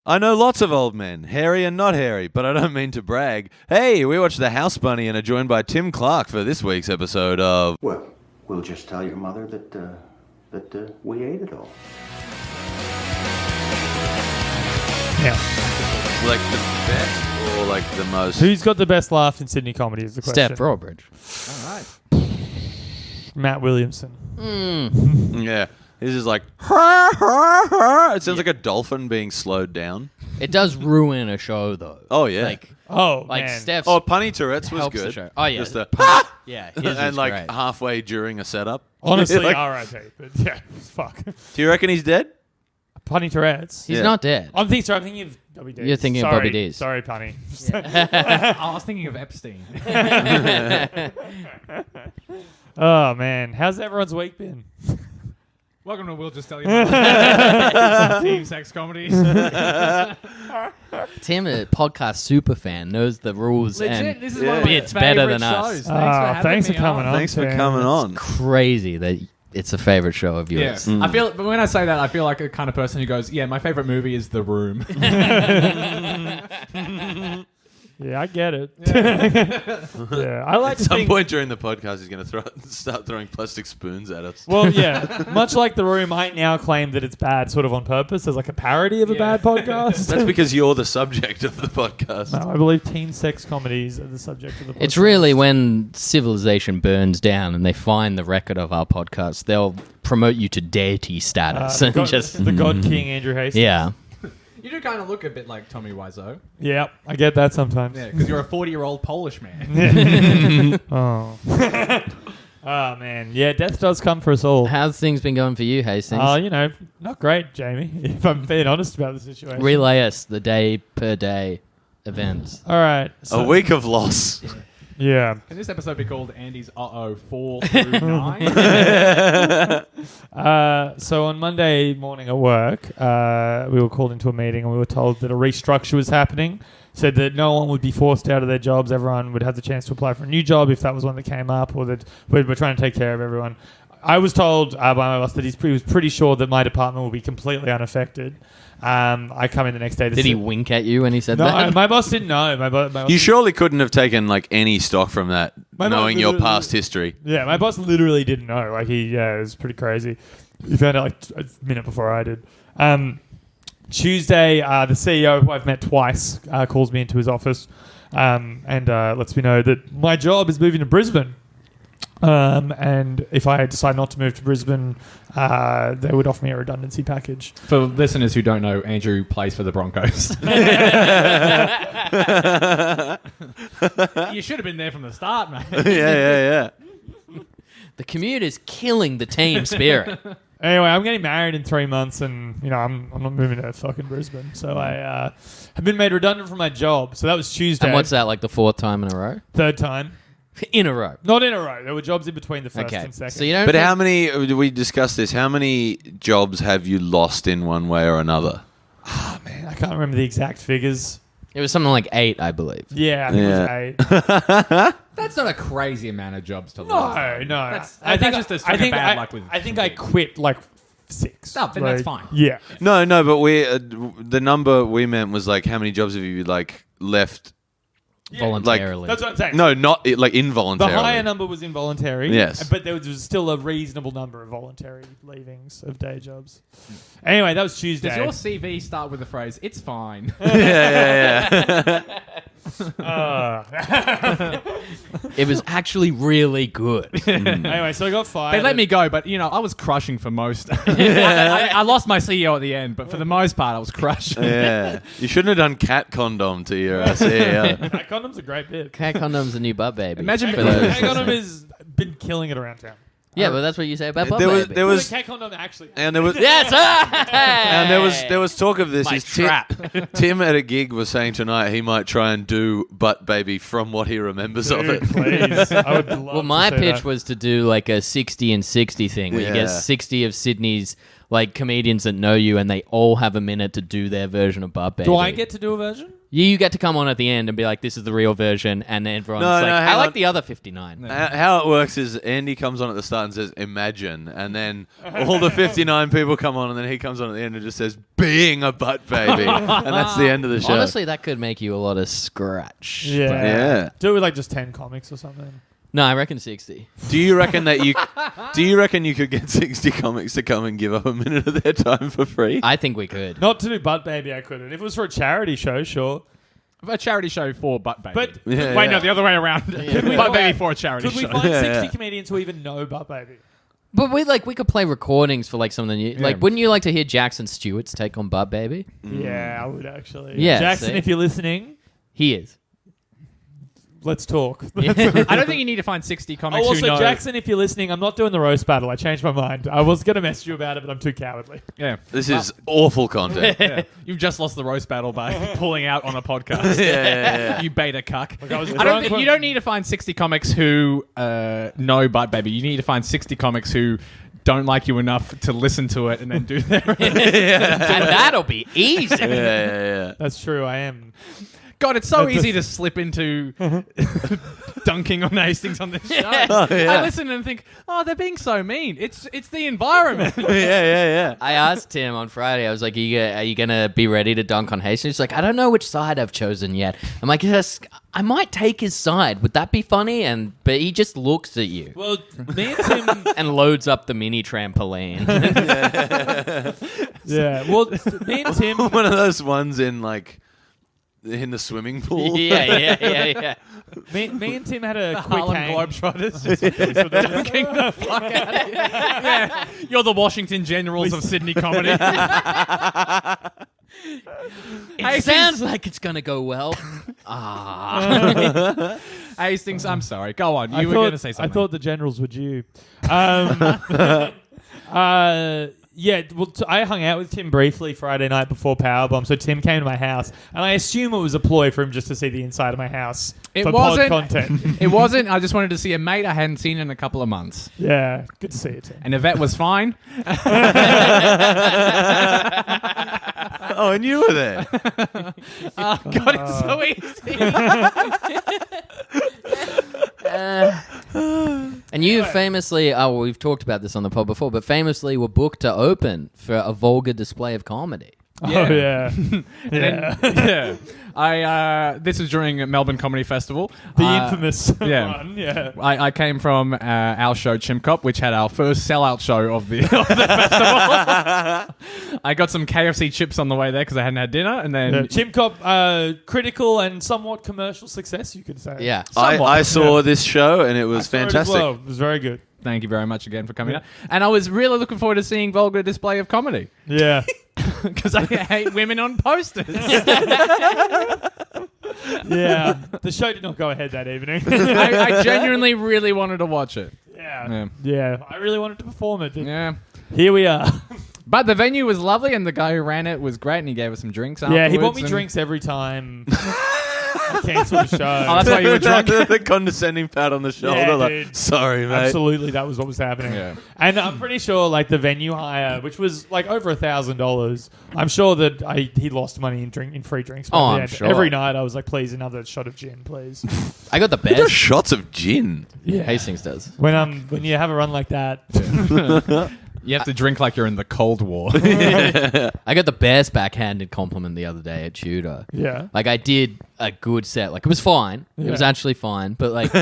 I know lots of old men, hairy and not hairy, but I don't mean to brag. Hey, we watched The House Bunny and are joined by Tim Clark for this week's episode of... Well, we'll just tell your mother that we ate it all. Yeah. Like the best or like the most... Who's got the best laugh in Sydney comedy is the question. Steph Broadbridge. All right. Matt Williamson. Yeah. This is like... It sounds like a dolphin being slowed down. It does ruin a show, though. Oh, yeah. Like Man. Steph's... Oh, Punny Tourette's was helps the good. show. Oh, yeah. Just the... Yeah, his and is like great. halfway during a setup. Honestly, Like, R.I.P. But yeah, fuck. do you reckon he's dead? Punny Tourette's. He's Yeah. not dead. I'm thinking of Bobby Dees. You're thinking of Bobby Dees. Sorry, Punny. I was thinking of Epstein. Oh, man. How's everyone's week been? Welcome to We'll Just Tell You About Team Sex Comedies. Tim, a podcast super fan, knows the rules Legit, and this is one of my bits better favorite than us. shows. Thanks for coming on. Thanks for Tim. coming on. Crazy that it's a favorite show of Yeah, yours. I feel. But when I say that, I feel like a kind of person who goes, "Yeah, my favorite movie is The Room." Yeah, I get it. Yeah, I like At to some think... point during the podcast, he's going to start throwing plastic spoons at us. Well, yeah. Much like The Room, I now claim that it's bad sort of on purpose as like a parody of a Yeah. bad podcast. That's because you're the subject of the podcast. No, I believe teen sex comedies are the subject of the podcast. It's really when civilization burns down and they find the record of our podcast, they'll promote you to deity status and just the God King Andrew Hastings. yeah. You do kind of look a bit like Tommy Wiseau. Yeah, I get that sometimes. Yeah, because you're a 40-year-old Polish man. Oh. Oh, man. Yeah, death does come for us all. How's things been going for you, Hastings? Not great, Jamie, if I'm being honest about the situation. Relay us the day per day events. All right. A week of loss. Yeah. Can this episode be called Andy's 4 through 9? So on Monday morning at work, we were called into a meeting and we were told that a restructure was happening. Said that no one would be forced out of their jobs. Everyone would have the chance to apply for a new job if that was one that came up, or that we're trying to take care of everyone. I was told by my boss that he was pretty sure that my department will be completely unaffected. I come in the next day. Did he wink at you when he said No, that? my boss didn't know. My boss You surely couldn't have taken like any stock from that, My knowing mum your literally- past history. Yeah, my boss literally didn't know. Like it was pretty crazy. He found out like a minute before I did. Tuesday, the CEO, who I've met twice, calls me into his office and lets me know that my job is moving to Brisbane. And if I decide not to move to Brisbane, they would offer me a redundancy package. For listeners who don't know, Andrew plays for the Broncos. You should have been there from the start, mate. Yeah. The commute is killing the team spirit. Anyway, I'm getting married in 3 months, and I'm not moving to fucking Brisbane. So I have been made redundant from my job. So that was Tuesday. And what's that, like the fourth time in a row? Third time. In a row. Not in a row. There were jobs in between the first Okay. and second. So you don't But think- how many, did we discuss this? How many jobs have you lost in one way or another? Man, I can't remember the exact figures. It was something like 8, I believe. Yeah, I think Yeah. it was 8. That's not a crazy amount of jobs to lose. No. That's just a string of bad luck with. I think I quit like 6. Oh, then that's fine. Yeah. No, but the number we meant was like how many jobs have you like left? Voluntarily. That's what I'm saying. No, not like The involuntarily. higher number was involuntary. Yes. But there was still a reasonable number of voluntary leavings of day jobs. Anyway, that was Tuesday. Does your CV start with the phrase "It's fine"? yeah. It was actually really good. Anyway, so I got fired. They let me go, but I was crushing for most. I lost my CEO at the end, but for the most part, I was crushing. Yeah. You shouldn't have done cat condom to your CEO. That condom's a great bit. Cat condom's a new butt baby. Imagine for being- those. Cat condom has been killing it around town. Yeah, but that's what you say about butt There was- baby. there was- The cat condom actually. And there was Yes! and there was talk of this. My Is trap. Tim at a gig was saying tonight he might try and do butt baby from what he remembers of Dude, it. please. I would love Well, my to see pitch that. was to do like a 60 and 60 thing where you get Yeah. 60 of Sydney's like comedians that know you, and they all have a minute to do their version of Butt Baby. Do I get to do a version? You get to come on at the end and be like, "This is the real version," and then everyone's No, like, no, "I hang like on. the other 59." How it works is Andy comes on at the start and says "Imagine," and then all the 59 people come on, and then he comes on at the end and just says "Being a butt baby," and that's the end of the show. Honestly, that could make you a lot of scratch. Yeah. Yeah. Do it with like just 10 comics or something. No, I reckon 60. Do you reckon you could get 60 comics to come and give up a minute of their time for free? I think we could. Not to do Butt Baby, I couldn't. If it was for a charity show, sure. A charity show for Butt Baby. But Yeah, Wait, yeah. no, the other way around. we Butt find- Baby for a charity could we show. find Yeah, 60 yeah. comedians who even know Butt Baby? But we could play recordings for like something. Like, wouldn't you like to hear Jackson Stewart's take on Butt Baby? Yeah, I would actually. Yeah, Jackson, see? if you're listening, He is. let's talk. I don't think you need to find 60 comics Oh, who also, know. Jackson, if you're listening, I'm not doing the roast battle. I changed my mind. I was going to message you about it, but I'm too cowardly. Yeah. This is awful content. Yeah. You've just lost the roast battle by pulling out on a podcast. Yeah. You beta cuck. I was I drunk don't think when- you don't need to find 60 comics who know Butt Baby. You need to find 60 comics who don't like you enough to listen to it and then do their And that'll be easy. Yeah. That's true. I am. God, it's so easy to slip into dunking on Hastings on this show. Oh, yeah. I listen and think, oh, they're being so mean. It's the environment. Yeah. I asked him on Friday, I was like, are you going to be ready to dunk on Hastings? He's like, I don't know which side I've chosen yet. I'm like, yes, I might take his side. Would that be funny? But he just looks at you Well, me and Tim. and loads up the mini trampoline. Yeah. Well, me and Tim. One of those ones in the swimming pool. yeah. Me and Tim had a quick Harlem hang. Globetrotters. Dunking the fuck out of you. Yeah. You're the Washington Generals of Sydney comedy. It sounds like it's going to go well. Hastings, I'm sorry. Go on. I You were thought- going to say something. I thought the generals were due. Yeah, well, I hung out with Tim briefly Friday night before Powerbomb, so Tim came to my house, and I assume it was a ploy for him just to see the inside of my house It for wasn't. pod content. It wasn't. I just wanted to see a mate I hadn't seen in a couple of months. Yeah, good to see you, Tim. And Yvette was fine. Oh, and you were there. God, it's so easy. And you famously, we've talked about this on the pod before, but famously were booked to open for a vulgar display of comedy. Oh, yeah. Yeah. This was during Melbourne Comedy Festival. The infamous yeah. one, yeah. I came from our show Chimp Cop, which had our first sellout show of the festival. I got some KFC chips on the way there because I hadn't had dinner, and then Chimp Cop, critical and somewhat commercial success, you could say. Yeah. I saw this show and it was I saw it as fantastic. well. It was very good. thank you very much again for coming out. And I was really looking forward to seeing vulgar display of comedy Yeah. because I hate women on posters. Yeah. The show did not go ahead that evening. I genuinely really wanted to watch it. Yeah. Yeah. I really wanted to perform it. Yeah. Here we are. But the venue was lovely, and the guy who ran it was great, and he gave us some drinks afterwards. Yeah, he bought me and- drinks every time I cancelled the show. Oh, that's why you were drunk. The condescending pat on the shoulder. Like, dude. sorry, mate. Absolutely, that was what was happening. Yeah. And I'm pretty sure, like, the venue hire, which was like over $1,000, I'm sure that he lost money in free drinks. by Oh, the I'm end. sure. Every night, I was like, please, another shot of gin, please. I got the Just best. shots of gin. Yeah. Hastings does. When you have a run like that, You have to drink like you're in the Cold War. I got the best backhanded compliment the other day at Tudor. yeah. Like, I did a good set. Like, it was fine. It was Yeah. actually fine. But, like,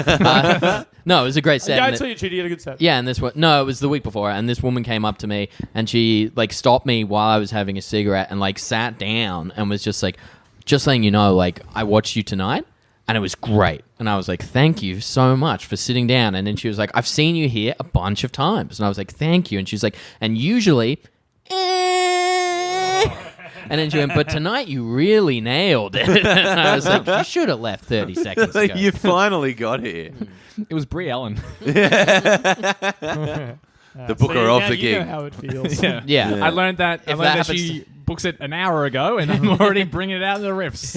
no, it was a great set. Yeah, And I saw you, Chidi, you had a good set. yeah, and no, it was the week before, and this woman came up to me, and she, like, stopped me while I was having a cigarette and, like, sat down and was just like, just letting you know, like, I watched you tonight, and it was great. And I was like, thank you so much for sitting down. And then she was like, I've seen you here a bunch of times. And I was like, thank you. And she was like, and usually... And then she went, but tonight you really nailed it. And I was like, you should have left 30 seconds ago. You finally got here. It was Brie Ellen. the booker of now the you know gig. how it feels. Yeah. Yeah. I learned that. I If learned that that she books it an hour ago, and I'm already bringing it out of the riffs.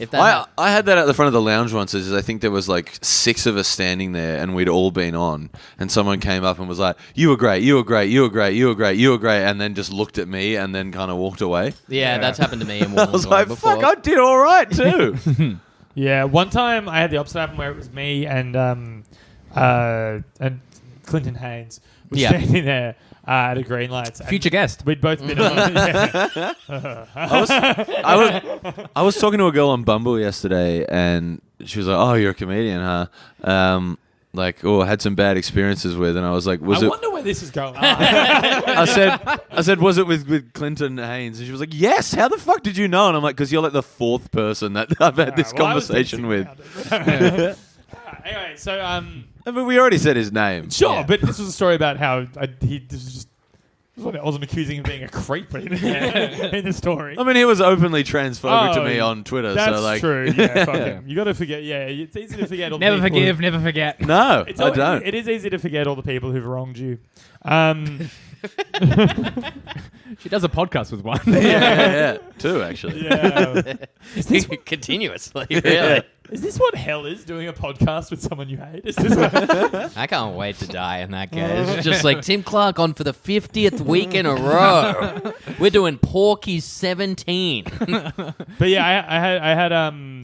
If that I had that at the front of the lounge once. Is I think there was like 6 of us standing there, and we'd all been on. And someone came up and was like, "You were great. You were great. You were great. You were great. You were great." And then just looked at me and then kind of walked away. yeah, that's happened to me in I Wollongong was like, before. "Fuck, I did all right too." Yeah, one time I had the opposite happen where it was me and Clinton Haynes was Yeah. standing there at a green lights. and Future guest. We'd both been on. Yeah. I was talking to a girl on Bumble yesterday, and she was like, "Oh, you're a comedian, huh?" I had some bad experiences with, and I was like, "Was I it?" wonder where this is going. I said, "Was it with Clinton Haynes?" And she was like, "Yes." How the fuck did you know? And I'm like, "Because you're like the 4th person that I've had this Well, I was conversation with." texting Anyway, so I mean, we already said his name. sure, Yeah. but this was a story about how this was just. I wasn't accusing him of being a creep in the story. I mean, he was openly transphobic to Oh, me on Twitter. That's so like, true. Yeah, fuck him. You got to forget. Yeah, it's easy to forget. All the Never people forgive, never forget. No, It's I don't. It is easy to forget all the people who've wronged you. She does a podcast with one. yeah. 2 actually. Yeah. Continuously, really. Is this what hell is? Doing a podcast with someone you hate? Is this what, I can't wait to die in that case. It's just like Tim Clark on for the 50th week in a row. We're doing Porky's 17. but yeah, I had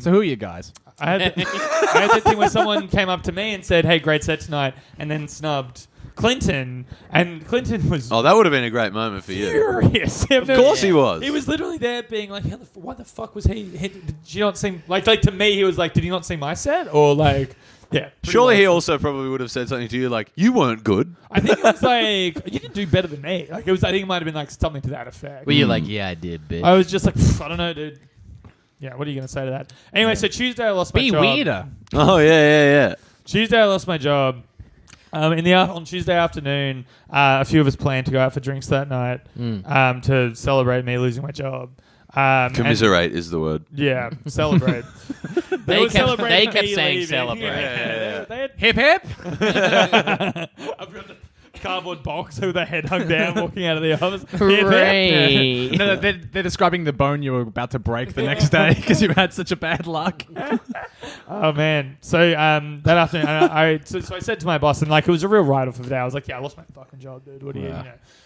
So who are you guys? I had that thing where someone came up to me and said, "Hey, great set tonight," and then snubbed Clinton, and Clinton was Oh, that would have been a great moment for you. furious. Of course he was. He was literally there being like, "Why the fuck was he? Did you not see?" Like to me, he was like, "Did you not see my set?" Or like, yeah. pretty Surely he much. also probably would have said something to you like, "You weren't good." I think it was like, "You didn't do better than me." Like it was. I think it might have been like something to that effect. Were you like, yeah, I did, bitch? I was just like, I don't know, dude. Yeah, what are you gonna say to that? Anyway, so Tuesday I lost my Be job. weirder. Oh yeah. Tuesday I lost my job. On Tuesday afternoon, a few of us planned to go out for drinks that night to celebrate me losing my job. And- Commiserate is the word. yeah, celebrate. They were kept- celebrating they kept me saying leaving. celebrate. Yeah. They had Hip hip. I've got the cardboard box with the head hung down, walking out of the office. Hooray. No, they're describing the bone you were about to break the next day because you had such a bad luck. Oh man! So that afternoon, so I said to my boss, and like it was a real write-off of the day. I was like, "Yeah, I lost my fucking job, dude. What do you know?"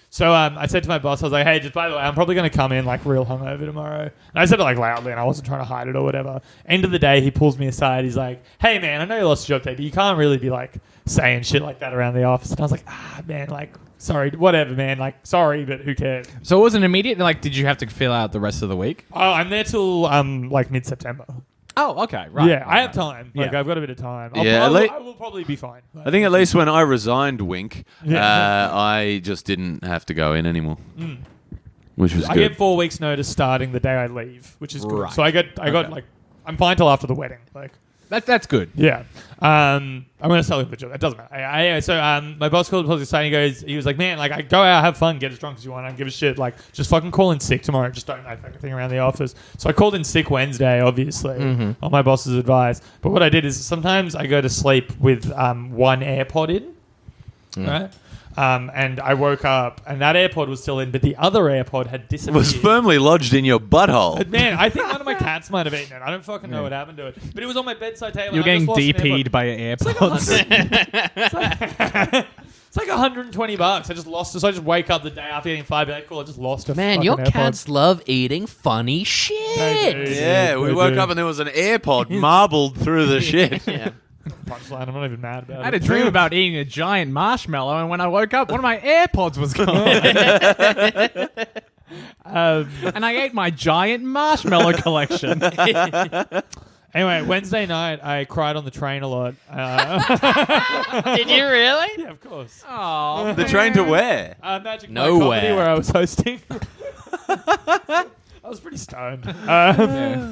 So I said to my boss, I was like, "Hey, just by the way, I'm probably going to come in like real hungover tomorrow." And I said it like loudly, and I wasn't trying to hide it or whatever. End of the day, he pulls me aside. He's like, "Hey man, I know you lost your job today, but you can't really be like saying shit like that around the office." And I was like, man, like sorry, whatever, man. Like sorry, but who cares?" So it wasn't immediate. Like, did you have to fill out the rest of the week? Oh, I'm there till like mid-September. Oh, okay, right. Yeah, I have time. Like Yeah. I've got a bit of time. Yeah, I will probably be fine. I think at least when I resigned, Wink, Yeah. I just didn't have to go in anymore, which was I good. get 4 weeks notice starting the day I leave, which is good. Right. So I got like I'm fine till after the wedding. Like That's good. yeah, I'm gonna sell him the job. It doesn't matter. So my boss called the side. He was like, man, like I go out, have fun, get as drunk as you want. I don't give a shit. Like just fucking call in sick tomorrow. Just don't make anything around the office. So I called in sick Wednesday, obviously, on my boss's advice. But what I did is sometimes I go to sleep with one AirPod in, right? And I woke up and that AirPod was still in, but the other AirPod had disappeared. was firmly lodged in your butthole. But man, I think one of my cats might have eaten it. I don't fucking know what happened to it. But it was on my bedside table. You're and I getting just lost an DP'd by your It's like, AirPods. it's like $120. I just lost it. So I just wake up the day after getting 5 bed call. I just lost a Man, fucking your AirPod. cats love eating funny They shit. do. Yeah, we They woke do. up and there was an AirPod marbled through the shit. Yeah. Punchline. I'm not even mad about I had it. a dream about eating a giant marshmallow, and when I woke up, one of my AirPods was gone, and I ate my giant marshmallow collection. Anyway, Wednesday night, I cried on the train a lot. Did you really? Yeah, of course. Oh, The train to where? Magic Mike Nowhere. Comedy, where I was hosting. I was pretty stoned.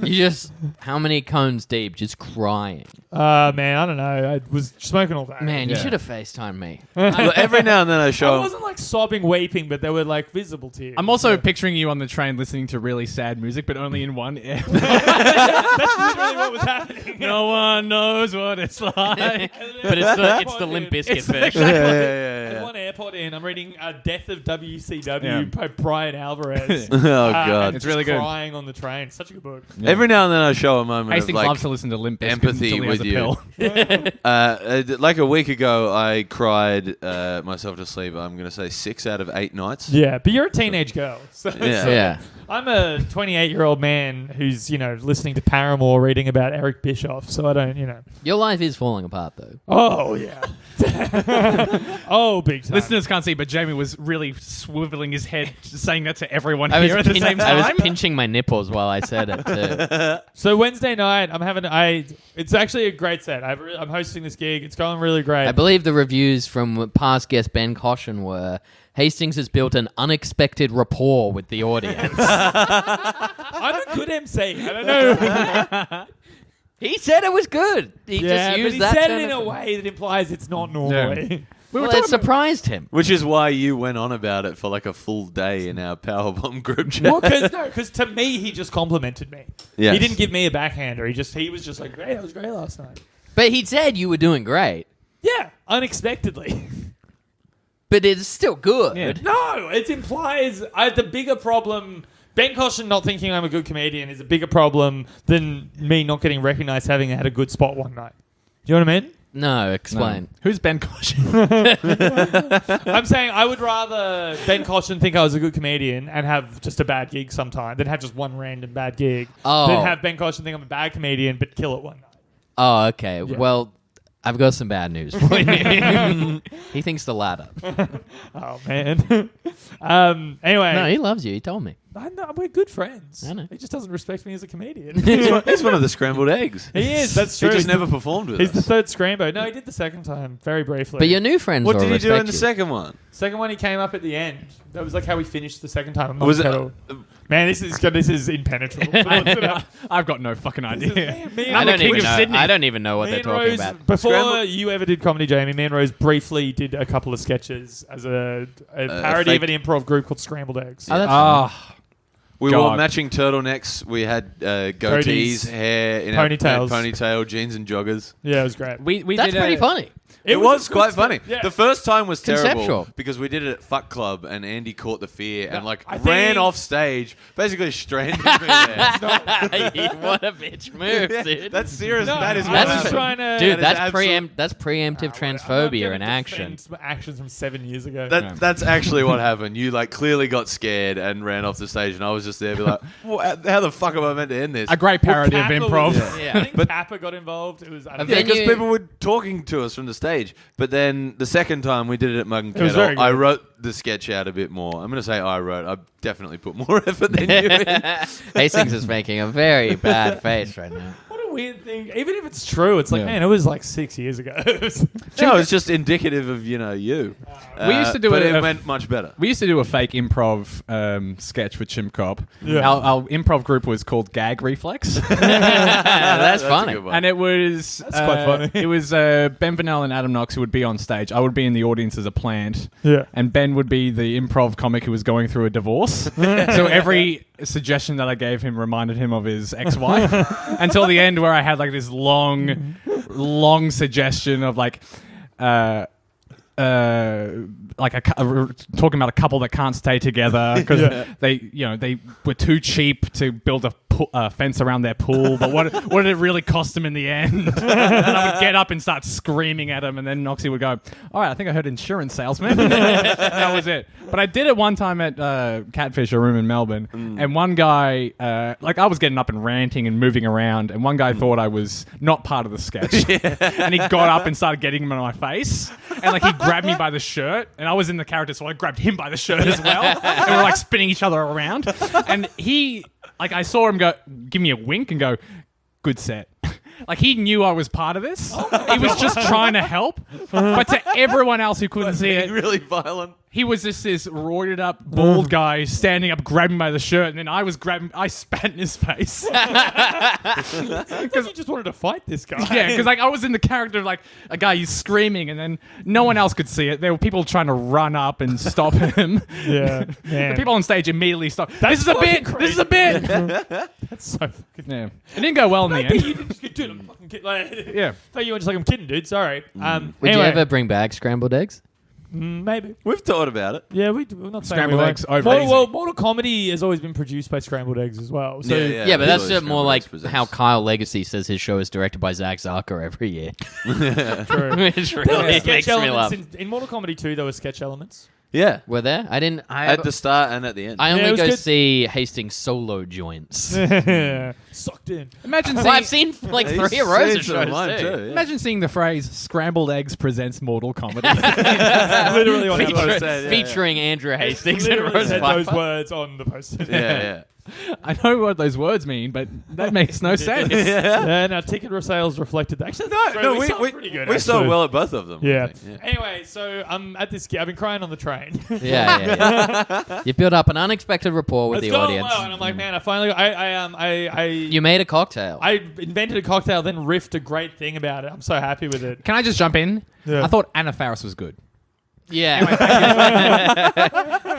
You just, how many cones deep, just crying? Man, I don't know. I was smoking all day. Man, you Yeah. should have FaceTimed me. Well, every now and then I I show. wasn't like sobbing, weeping, but they were like visible tears. I'm also So- picturing you on the train listening to really sad music, but only in one ear. That's literally what was happening. No one knows what it's like. But it's the Limp Bizkit It's the- version. Yeah, I yeah, had yeah, yeah. one AirPod got in. I'm reading Death of WCW by Brian Alvarez. Oh, God. and It's just really good. Crying on the train. Such a good book. Every now and then I show a moment Hastings of like loves to listen to Limp Bizkit empathy until he has with a you. pill. Like a week ago, I cried myself to sleep. I'm going to say 6 out of 8 nights. Yeah, but you're a teenage girl. So, Yeah. Yeah. I'm a 28-year-old man who's, listening to Paramore, reading about Eric Bischoff. So I don't, Your life is falling apart, though. Oh, yeah. Oh, big time. Listeners can't see, but Jamie was really swiveling his head, saying that to everyone I was, here at the same I was time. pinching my nipples while I said it, too. So Wednesday night, it's actually a great set. I'm hosting this gig. It's going really great. I believe the reviews from past guest Ben Caution were Hastings has built an unexpected rapport with the audience. I'm a good MC. I don't know. He said it was good. He just used but he that said term it in a way that implies it's not normally. Well, it surprised him. Which is why you went on about it for like a full day in our Powerbomb group chat. Well, because to me, he just complimented me. Yes. He didn't give me a backhander. He was just like, "Great, that was great last night." But he said you were doing great. Yeah, unexpectedly. But it's still good. Yeah. No, it implies the bigger problem. Ben Caution not thinking I'm a good comedian is a bigger problem than me not getting recognized having had a good spot one night. Do you know what I mean? No, explain. Who's Ben Caution? I'm saying I would rather Ben Caution think I was a good comedian and have just a bad gig sometime than have just one random bad gig Oh. than have Ben Caution think I'm a bad comedian but kill it one night. Oh, okay. Well, I've got some bad news for you. He thinks the latter. Oh, man. Anyway. No, he loves you. He told me. I know, we're good friends. I know. He just doesn't respect me as a comedian. He's one of the scrambled eggs. He is, that's true. He just He's never performed with He's the us. third Scrambo. No, he did the second time, very briefly. But your new friends What will did he do respect in the you. second one? Second one, he came up at the end. That was like how we finished the second time. Was it? Man, this is impenetrable. I've got no fucking idea. Me and I I'm the don't king even of know. Sydney. I don't even know what Me they're and talking Rose, about. before Scramble- you ever did comedy, Jamie, me and Rose briefly did a couple of sketches as a parody fake- of an improv group called Scrambled Eggs. Oh, that's Ah, We wore God. matching turtlenecks. We had goatees, Goatees, hair, ponytails. ponytail, jeans, and joggers. Yeah, it was great. we that's did pretty a, funny. It was quite funny. Yeah. The first time was terrible Conceptual. because we did it at Fuck Club and Andy caught the fear and like I ran think- off stage, basically stranded me there. What a bitch move, Yeah, dude. that's serious. No, that is I what was happened. trying to... Dude, That is that's preemptive transphobia in action. Actions from 7 years ago. That's actually what happened. You like clearly got scared and ran off the stage, and I was just there, be like, "How the fuck am I meant to end this?" a great parody of Kappa improv. was- Yeah. I think Kappa got involved. It was... I don't Yeah, know. because Venue- people were talking to us from the stage. But then the second time we did it at Mug and It was very Kettle, I good. wrote the sketch out a bit more. I'm going to say I wrote. I definitely put more effort than you. in. Hastings is making a very bad face right now. What a weird thing. Even if it's true, it's like, Yeah. man, it was like 6 years ago. No, it's just indicative of you. We used to do but it- it went much better. We used to do a fake improv sketch with Chimp Cop. Yeah. Our improv group was called Gag Reflex. That's a funny. good one. And it was quite funny. It was Ben Vanel and Adam Knox who would be on stage. I would be in the audience as a plant. Yeah. And Ben would be the improv comic who was going through a divorce. So every suggestion that I gave him reminded him of his ex-wife until the end where I had like this long suggestion of like talking about a couple that can't stay together because they were too cheap to build a fence around their pool, but what did it really cost them in the end? And I would get up and start screaming at him, and then Noxie would go, "All right, I think I heard insurance salesman." That was it. But I did it one time at Catfish, a room in Melbourne, and one guy, I was getting up and ranting and moving around, and one guy thought I was not part of the sketch, and he got up and started getting him in my face, and he grabbed me by the shirt, and I was in the character, so I grabbed him by the shirt as well, and we were spinning each other around, and he, I saw him go, give me a wink and go, "Good set." He knew I was part of this. He was just trying to help, but to everyone else who couldn't see it, really violent. he was just this roided up bald guy standing up, grabbing by the shirt, and then I spat in his face. Because you just wanted to fight this guy. Yeah, because I was in the character of a guy who's screaming, and then no one else could see it. There were people trying to run up and stop him. Yeah. The Man. people on stage immediately stopped. That's This is a fucking bit. This is a bit. That's so fucking... Yeah, it didn't go well in the But end. you didn't just dude, I'm fucking kidding. Yeah. Thought you were just like, I'm kidding, dude. Sorry. Would Anyway, you ever bring back scrambled eggs? Maybe. We've thought about it. Yeah, we're not saying Scrambled we won't. eggs over easy. Well, Mortal Comedy has always been produced by Scrambled Eggs as well. So Yeah, but that's Visually more Scrambled like Eggs presents. how Kyle Legacy says his show is directed by Zack Zucker every year. true. Which There really were makes sketch me laugh. elements in Mortal Kombat 2. There were sketch elements. Yeah. Were there? I didn't. At the start and at the end. I Yeah, it only was go good. see Hastings solo joints. Sucked in. Imagine Well, seeing, I've seen like He's 3 rows seen of some shows of mine too. yeah. imagine seeing the phrase "Scrambled Eggs presents Mortal Komedy." That's literally what Feature- happened. said, yeah, Featuring Andrew Hastings and Literally Rose said those Piper. words on the poster. Yeah, I know what those words mean, but that makes no sense. And our ticket sales reflected that. Actually, that's No, we sold pretty good. we sold actually. well at both of them. I Yeah. think. Anyway, so I'm at this. I've been crying on the train. Yeah. You built up an unexpected rapport with It's the going audience. well, and I'm like, man, I finally, I You made a cocktail. I invented a cocktail, then riffed a great thing about it. I'm so happy with it. Can I just jump in? Yeah. I thought Anna Faris was good. yeah.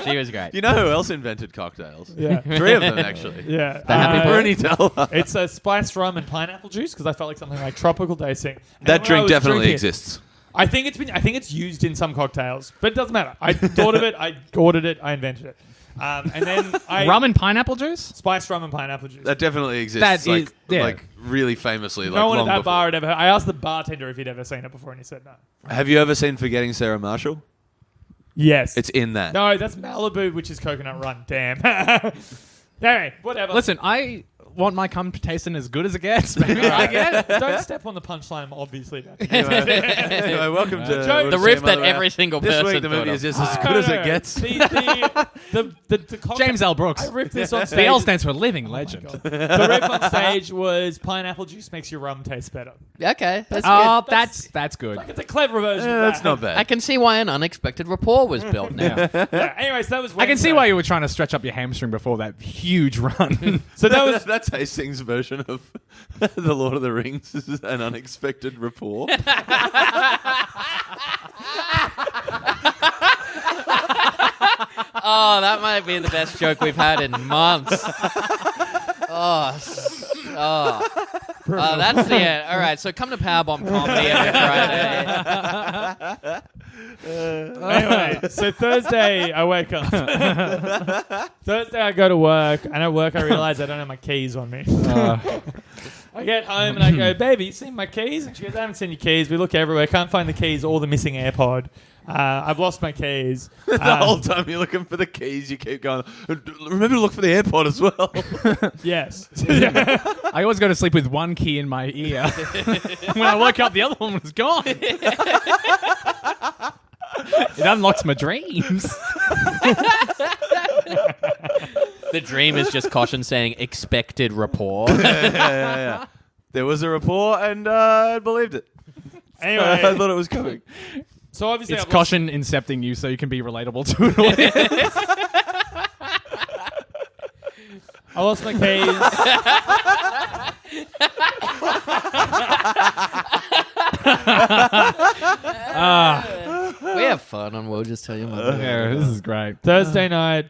She was great. You know who else invented cocktails? Yeah. 3 of them, actually. Yeah. The Happy Bernie Teller. It's a spiced rum and pineapple juice because I felt like something like tropical tasting. And That when I drink was definitely drinking it- exists. I think it's used in some cocktails, but it doesn't matter. I thought of it, I ordered it, I invented it. And then I Rum and pineapple juice? spiced rum and pineapple juice. That definitely exists. That like, is- yeah. like really famously. No like one at long that before. bar had ever. I asked the bartender if he'd ever seen it before, and he said no. Have you ever seen Forgetting Sarah Marshall? Yes. It's in that. No, that's Malibu, which is coconut run. Damn. Anyway, whatever. Listen, I want my cum tasting as good as it gets. Maybe I get it. Don't step on the punchline. I'm obviously about to. Anyway, welcome to Joke. The We'll riff See that Mother Hour. every single This person week the movie thought is of. just as good as No, it gets. The cocktail- James L. Brooks. I ripped this on stage. The L stands for living legend. The riff on stage was pineapple juice makes your rum taste better. Okay, that's Oh, good. that's good. Like it's a clever version. Yeah, of that's that. not bad. I can see why an unexpected rapport was built now. Yeah. Anyways, that was. I can see Wednesday. why you were trying to stretch up your hamstring before that huge run. So that was. That's Hastings' version of The Lord of the Rings. This is an unexpected rapport. Oh, that might be the best joke we've had in months. That's the end. All right, so come to Powerbomb Comedy every Friday. Anyway, so Thursday I wake up. Thursday I go to work, and at work I realize I don't have my keys on me. I get home and I go, baby, you seen my keys? And she goes, I haven't seen your keys. We look everywhere, can't find the keys or the missing AirPod. I've lost my keys. The whole time you're looking for the keys, you keep going, remember to look for the AirPod as well. Yes. I always go to sleep with one key in my ear. When I woke up, the other one was gone. It unlocks my dreams. The dream is just caution saying expected rapport. yeah. There was a rapport and I believed it. I Anyway, thought it was coming. so obviously It's I've lost- caution incepting you so you can be relatable to an audience. I lost my keys. We have fun on We'll Just Tell Your Mother. Yeah, this is great. Thursday night,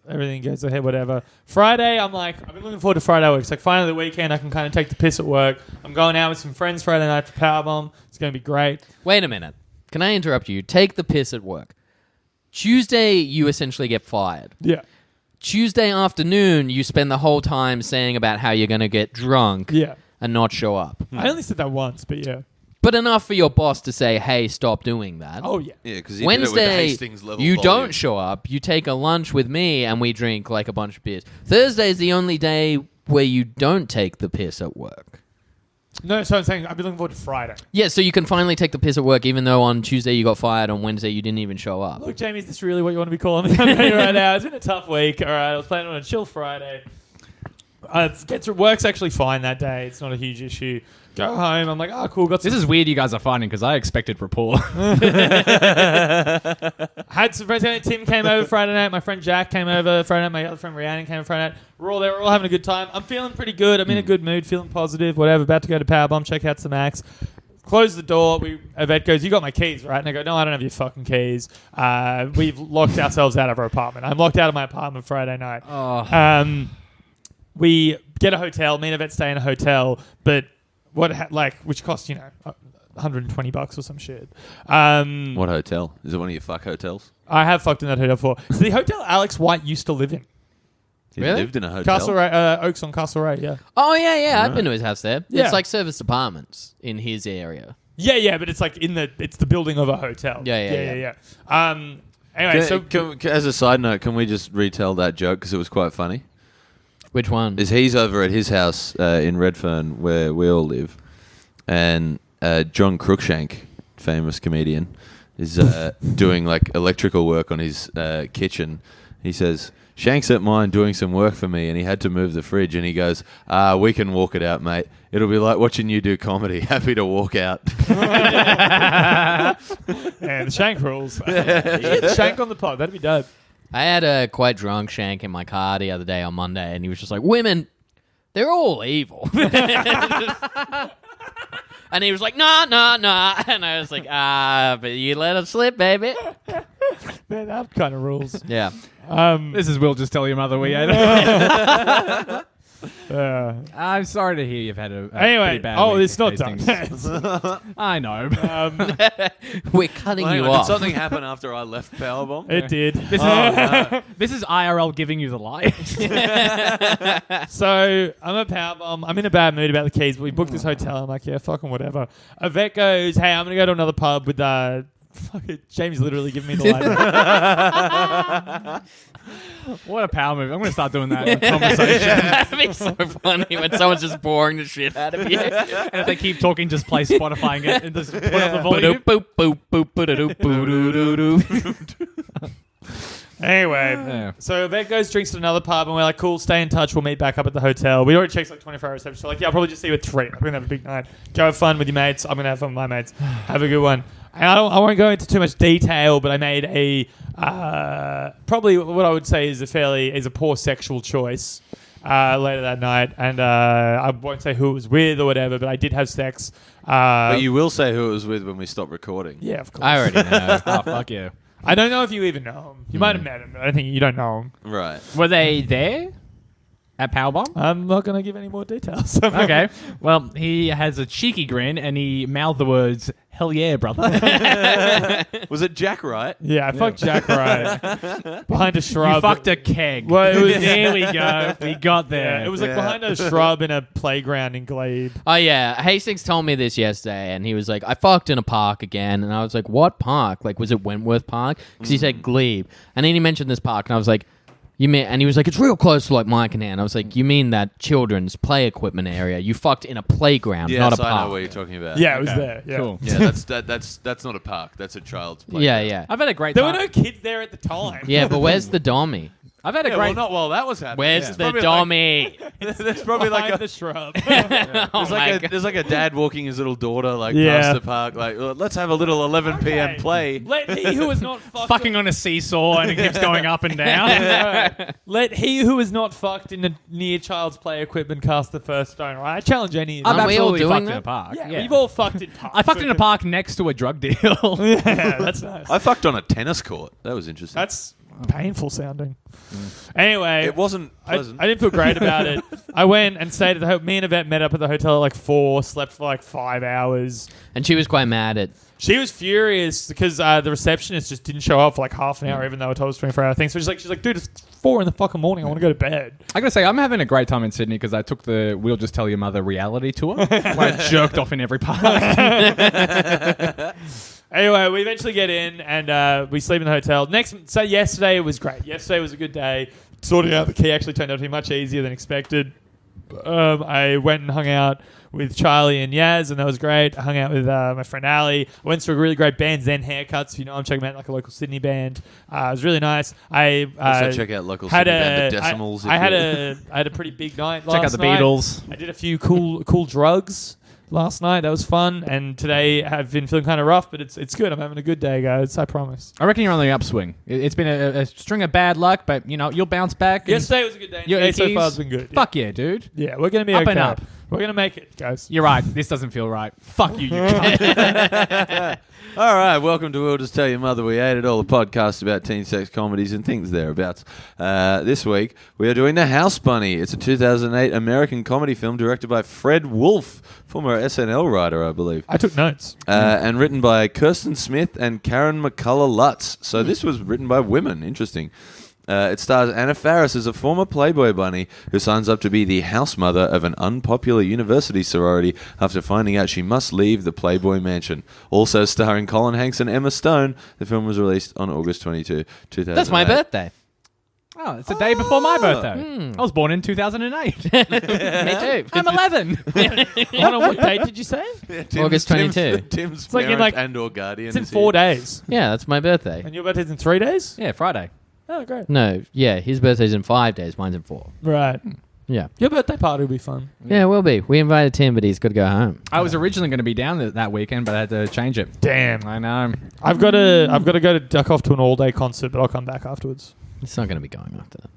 everything goes ahead, whatever. Friday, I'm like, I've been looking forward to Friday work. It's like finally the weekend, I can kind of take the piss at work. I'm going out with some friends Friday night for Powerbomb. It's going to be great. Wait a minute. Can I interrupt you? Take the piss at work. Tuesday, you essentially get fired. Yeah. Tuesday afternoon, you spend the whole time saying about how you're going to get drunk Yeah. and not show up. I only said that once, but yeah. But enough for your boss to say, hey, stop doing that. Oh, yeah. Yeah, because did it with the Wednesday, Hastings level you volume. don't show up. You take a lunch with me and we drink like a bunch of beers. Thursday is the only day where you don't take the piss at work. No, so I'm saying I've been looking forward to Friday. Yeah, so you can finally take the piss at work even though on Tuesday you got fired, on Wednesday you didn't even show up. Look, Jamie, is this really what you want to be calling me right now? It's been a tough week. All right, I was planning on a chill Friday. Work's actually fine that day. It's not a huge issue. Go home. I'm like, oh, cool. Got some This is weird you guys are fighting because I expected rapport. had some friends. Tim came over Friday night. My friend Jack came over Friday night. My other friend Rhiannon came over Friday night. We're all there. We're all having a good time. I'm feeling pretty good. I'm in a good mood, feeling positive, whatever. About to go to Powerbomb, check out some acts. Close the door. Yvette goes, you got my keys, right? And I go, no, I don't have your fucking keys. We've locked ourselves out of our apartment. I'm locked out of my apartment Friday night. We get a hotel. Me and Yvette stay in a hotel, but which costs, $120 or some shit. What hotel? Is it one of your fuck hotels? I have fucked in that hotel before. So the hotel Alex White used to live in. He Really? lived in a hotel. Castlereagh, Oaks on Castlereagh, yeah. Oh yeah. I've been to his house there. Yeah. It's like serviced apartments in his area. Yeah, but it's like it's the building of a hotel. Yeah. Anyway, As a side note, can we just retell that joke because it was quite funny? Which one? Is he's over at his house in Redfern where we all live, and John Cruikshank, famous comedian, is doing like electrical work on his kitchen. He says, Shank's at mine doing some work for me, and he had to move the fridge, and he goes, we can walk it out, mate. It'll be like watching you do comedy. Happy to walk out. Yeah, the Shank rules. Shank on the pod. That'd be dope. I had a quite drunk Shank in my car the other day on Monday, and he was just like, "Women, they're all evil." And he was like, "Nah." And I was like, but you let him slip, baby. Man, that kind of rules. Yeah. This is Will Just Tell Your Mother We Ate It. Yeah. I'm sorry to hear you've had a Anyway, pretty bad week it's not at done. Hastings. I know. We're cutting Hang you on, off. Did something happen after I left Powerbomb? It did. This is IRL giving you the lie. So I'm at Powerbomb. I'm in a bad mood about the keys, but we booked this hotel. I'm like, yeah, fucking whatever. Yvette goes, hey, I'm going to go to another pub with fucking Jamie's literally giving me the light. What a power move. I'm going to start doing that in conversation. That'd be so funny when someone's just boring the shit out of you. And if they keep talking, just play Spotifying it and just put up the volume. Boop, boop, boop, boop, boop, boop. Anyway, Yeah. so Yvette goes, drinks at another pub, and we're like, cool, stay in touch. We'll meet back up at the hotel. We already checked like 24 hours reception. So like, yeah, I'll probably just see you at 3. We're going to have a big night. Go have fun with your mates. I'm going to have fun with my mates. Have a good one. And I won't go into too much detail, but I made a probably what I would say is a poor sexual choice later that night, and I won't say who it was with or whatever, but I did have sex. But you will say who it was with when we stop recording. Yeah, of course. I already know. Oh, fuck yeah. I don't know if you even know him. You might have met him, but I think you don't know him. Right. Were they there at Powerbomb? I'm not going to give any more details. Okay. Well, he has a cheeky grin and he mouthed the words, hell yeah, brother. Was it Jack Wright? Yeah, I fucked Jack right behind a shrub. You fucked a keg. Well, it was, There we go. We got there. yeah, it was like Yeah. behind a shrub in a playground in Glebe. Oh yeah, Hastings told me this yesterday, and he was like, "I fucked in a park again," and I was like, "What park? Like, was it Wentworth Park?" Because he said Glebe, and then he mentioned this park, and I was like, "You mean?" And he was like, "It's real close to like Myconhan." I was like, "You mean that children's play equipment area? You fucked in a playground, Yes, not a I know park." what you're talking about. Yeah, it was Okay, there. Yeah. Cool. Yeah, that's not a park. That's a child's playground. Yeah. I've had a great There were time. no kids there at the time. Yeah, but where's the dommy? I've had a Yeah, great well, not while that was happening. Where's It's the probably dommy? There's probably behind like the shrub. Oh my God. there's like a dad walking his little daughter like Yeah. past the park, like let's have a little 11 p.m. Okay. play. Let he who is not fucked fucking on a seesaw and it keeps going up and down. Let he who is not fucked in a near child's play equipment cast the first stone. Right? I challenge any of you. I've Aren't we all absolutely doing fucked in that? a park. Yeah, we've all fucked in parks. I fucked in a park next to a drug deal. Yeah, that's nice. I fucked on a tennis court. That was interesting. That's painful sounding. Anyway, it wasn't I pleasant. didn't feel great about it. I went and stayed at the hotel. Me and Yvette met up at the hotel at like 4, slept for like 5 hours. And she was quite mad at. She was furious because the receptionist just didn't show up for like half an hour, even though I told her 24-hour thing. So she's like, dude, it's 4 in the fucking morning. I want to go to bed. I gotta say, I'm having a great time in Sydney because I took the We'll Just Tell Your Mother reality tour where I jerked off in every park. Anyway, we eventually get in and we sleep in the hotel. So yesterday it was great. Yesterday was a good day. Sorting out the key actually turned out to be much easier than expected. I went and hung out with Charlie and Yaz, and that was great. I hung out with my friend Ali. I went to a really great band, Zen Haircuts. If you know them, check them out, like a local Sydney band. It was really nice. I Also check out local had Sydney band, a The Decimals. I had a pretty big night last Check out the night. Beatles. I did a few cool drugs last night. That was fun. And today I've been feeling kind of rough, but it's good. I'm having a good day, guys. I promise. I reckon you're on the upswing. It's been a string of bad luck, but you know you'll bounce back. and Yesterday was a good day. Your Today so Ickies, far has been good. Fuck yeah, dude. Yeah, we're gonna be Up okay. and up. We're gonna make it, guys. You're right. This doesn't feel right. Fuck you, you cunt. All right, welcome to We'll Just Tell Your Mother We Ate It All, a podcast about teen sex comedies and things thereabouts. This week, we are doing The House Bunny. It's a 2008 American comedy film directed by Fred Wolf, former SNL writer, I believe, I took notes. and written by Kirsten Smith and Karen McCullough Lutz. So this was written by women. Interesting. It stars Anna Faris as a former Playboy bunny who signs up to be the house mother of an unpopular university sorority after finding out she must leave the Playboy mansion. Also starring Colin Hanks and Emma Stone, the film was released on August 22, 2008. That's my birthday. Oh, it's the day before my birthday. I was born in 2008. Me too. I'm 11. Hold on, what date did you say? August 22. Tim's like in, parent like- and or guardian. It's in is 4 here. days. Yeah, that's my birthday. And your birthday's in 3 days? Yeah, Friday. Oh, great. No, yeah, his birthday's in 5 days. Mine's in 4. Right. Yeah. Your birthday party will be fun. Yeah, it will be. We invited Tim, but he's got to go home. I was originally going to be down that weekend, but I had to change it. Damn. I know. I've got to go to duck off to an all-day concert, but I'll come back afterwards. It's not going to be going after that.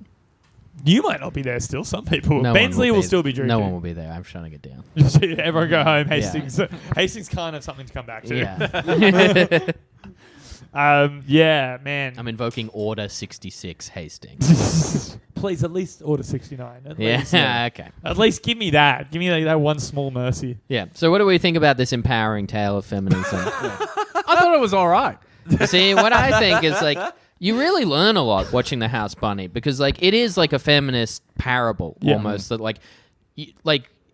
You might not be there still. Some people will. No one Bensley will be- still be drinking. No one will be there. I'm shutting it down. Everyone go home. Hastings. Hastings can't have something to come back to. Yeah. Yeah, man. I'm invoking Order 66 Hastings. Please, at least order 69. At Yeah, least, okay. At least give me that. Give me that one small mercy. Yeah. So what do we think about this empowering tale of feminism? I thought it was all right. See, what I think is like you really learn a lot watching The House Bunny because like it is like a feminist parable Yeah. almost that like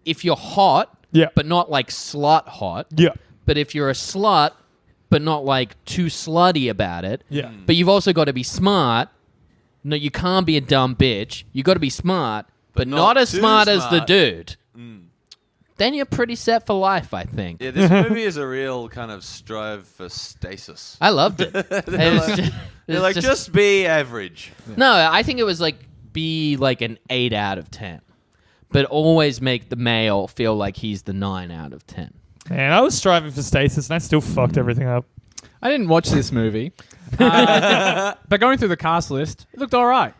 if you're hot Yeah. but not like slut hot, Yeah. but if you're a slut but not like too slutty about it, Yeah. but you've also got to be smart. No, you can't be a dumb bitch. You got to be smart, but not not as too smart as the smart. dude. Then you're pretty set for life, I think. Yeah, this movie is a real kind of strive for stasis. I loved it. It was ju- They're it's like, just be average. No, I think it was like be like an 8 out of 10, but always make the male feel like he's the 9 out of 10. Man, I was striving for stasis and I still fucked everything up. I didn't watch this movie. But going through the cast list, it looked all right.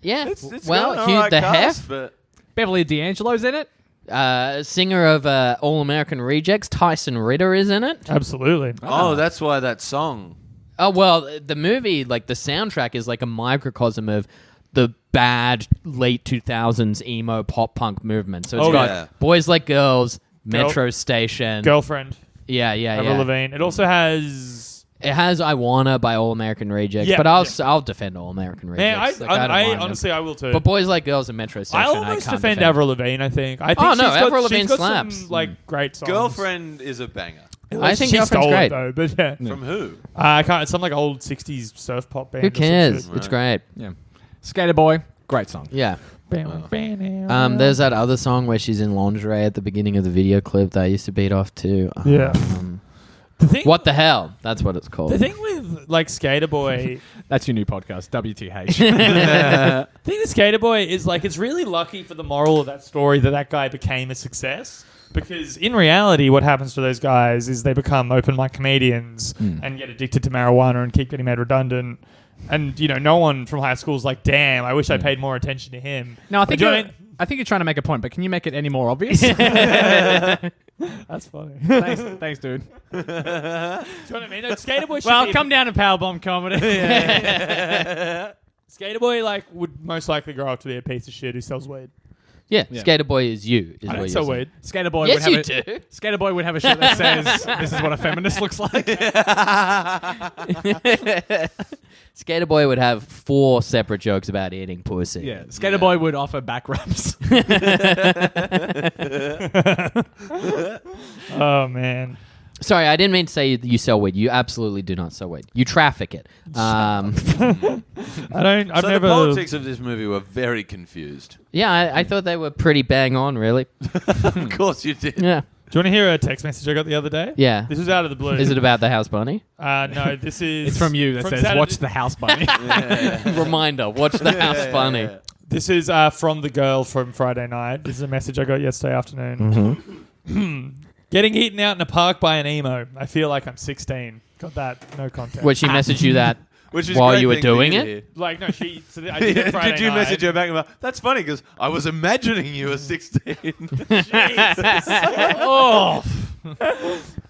Yeah. It's well, got an Hugh alright the cast, Hef, but Beverly D'Angelo's in it. singer of All American Rejects, Tyson Ritter is in it. Absolutely. oh, that's why that song. Oh well, the movie, like the soundtrack, is like a microcosm of the bad late 2000s emo pop punk movement. So it's Oh, got yeah. Boys Like Girls, Metro Station. Girlfriend. Yeah. Avril Lavigne. It also has... It has I Wanna by All American Rejects, Yeah, but yeah. I'll defend All American Man, Rejects. I Like, don't mind them. honestly, I will too. But Boys Like Girls and Metro Station, I almost can't defend defend. Avril Lavigne, I think. I think Oh, no, she's got, Avril she's Lavigne got slaps. some, like, great songs. Girlfriend is a banger. I think she Girlfriend's stole great. it, though. But yeah. From who? I can't. It's some, like, old 60s surf pop band. Who or some cares? shit. It's great. Yeah. Skater Boy, great song. Yeah. There's There's that other song where she's in lingerie at the beginning of the video clip that I used to beat off to. Yeah. the thing, What the hell? That's what it's called. The thing with, like, Skater Boy... That's your new podcast, WTH. I think the Skater Boy is like, it's really lucky for the moral of that story that guy became a success. Because in reality, what happens to those guys is they become open mic comedians and get addicted to marijuana and keep getting made redundant. And, you know, no one from high school is like, damn, I wish I paid more attention to him. No, I think Do you know you're, what I mean? I think you're trying to make a point, but can you make it any more obvious? That's funny. Thanks, dude. Do you know what I mean? No, Skater Boy should Well, be come down to Powerbomb Comedy. Skater Boy, like, would most likely grow up to be a piece of shit who sells weed. Yeah, Yeah. Skater Boy is you. Is I what don't you're sell saying. weed. Skater Boy Yes, would have you a, do. Skater Boy would have a shirt that says, "This is what a feminist looks like." Skater Boy would have 4 separate jokes about eating pussy. Yeah, Skater Boy would offer back rubs. Oh, man. Sorry, I didn't mean to say you sell weed. You absolutely do not sell weed. You traffic it. I've So never... the politics of this movie were very confused. Yeah, I thought they were pretty bang on, really. Of course you did. Yeah. Do you want to hear a text message I got the other day? Yeah. This was out of the blue. Is it about the house bunny? No, this is... It's from you that says, Saturday- "Watch the House Bunny." Reminder, watch the house bunny. This is from the girl from Friday night. This is a message I got yesterday afternoon. Getting eaten out in a park by an emo. I feel like I'm 16. Got that. No context. Would she message you that Which is a While great you were thing for doing to it? hear. Like, no, I did it Friday Did you night. message her back about, that's funny because I was imagining you were 16. Oh.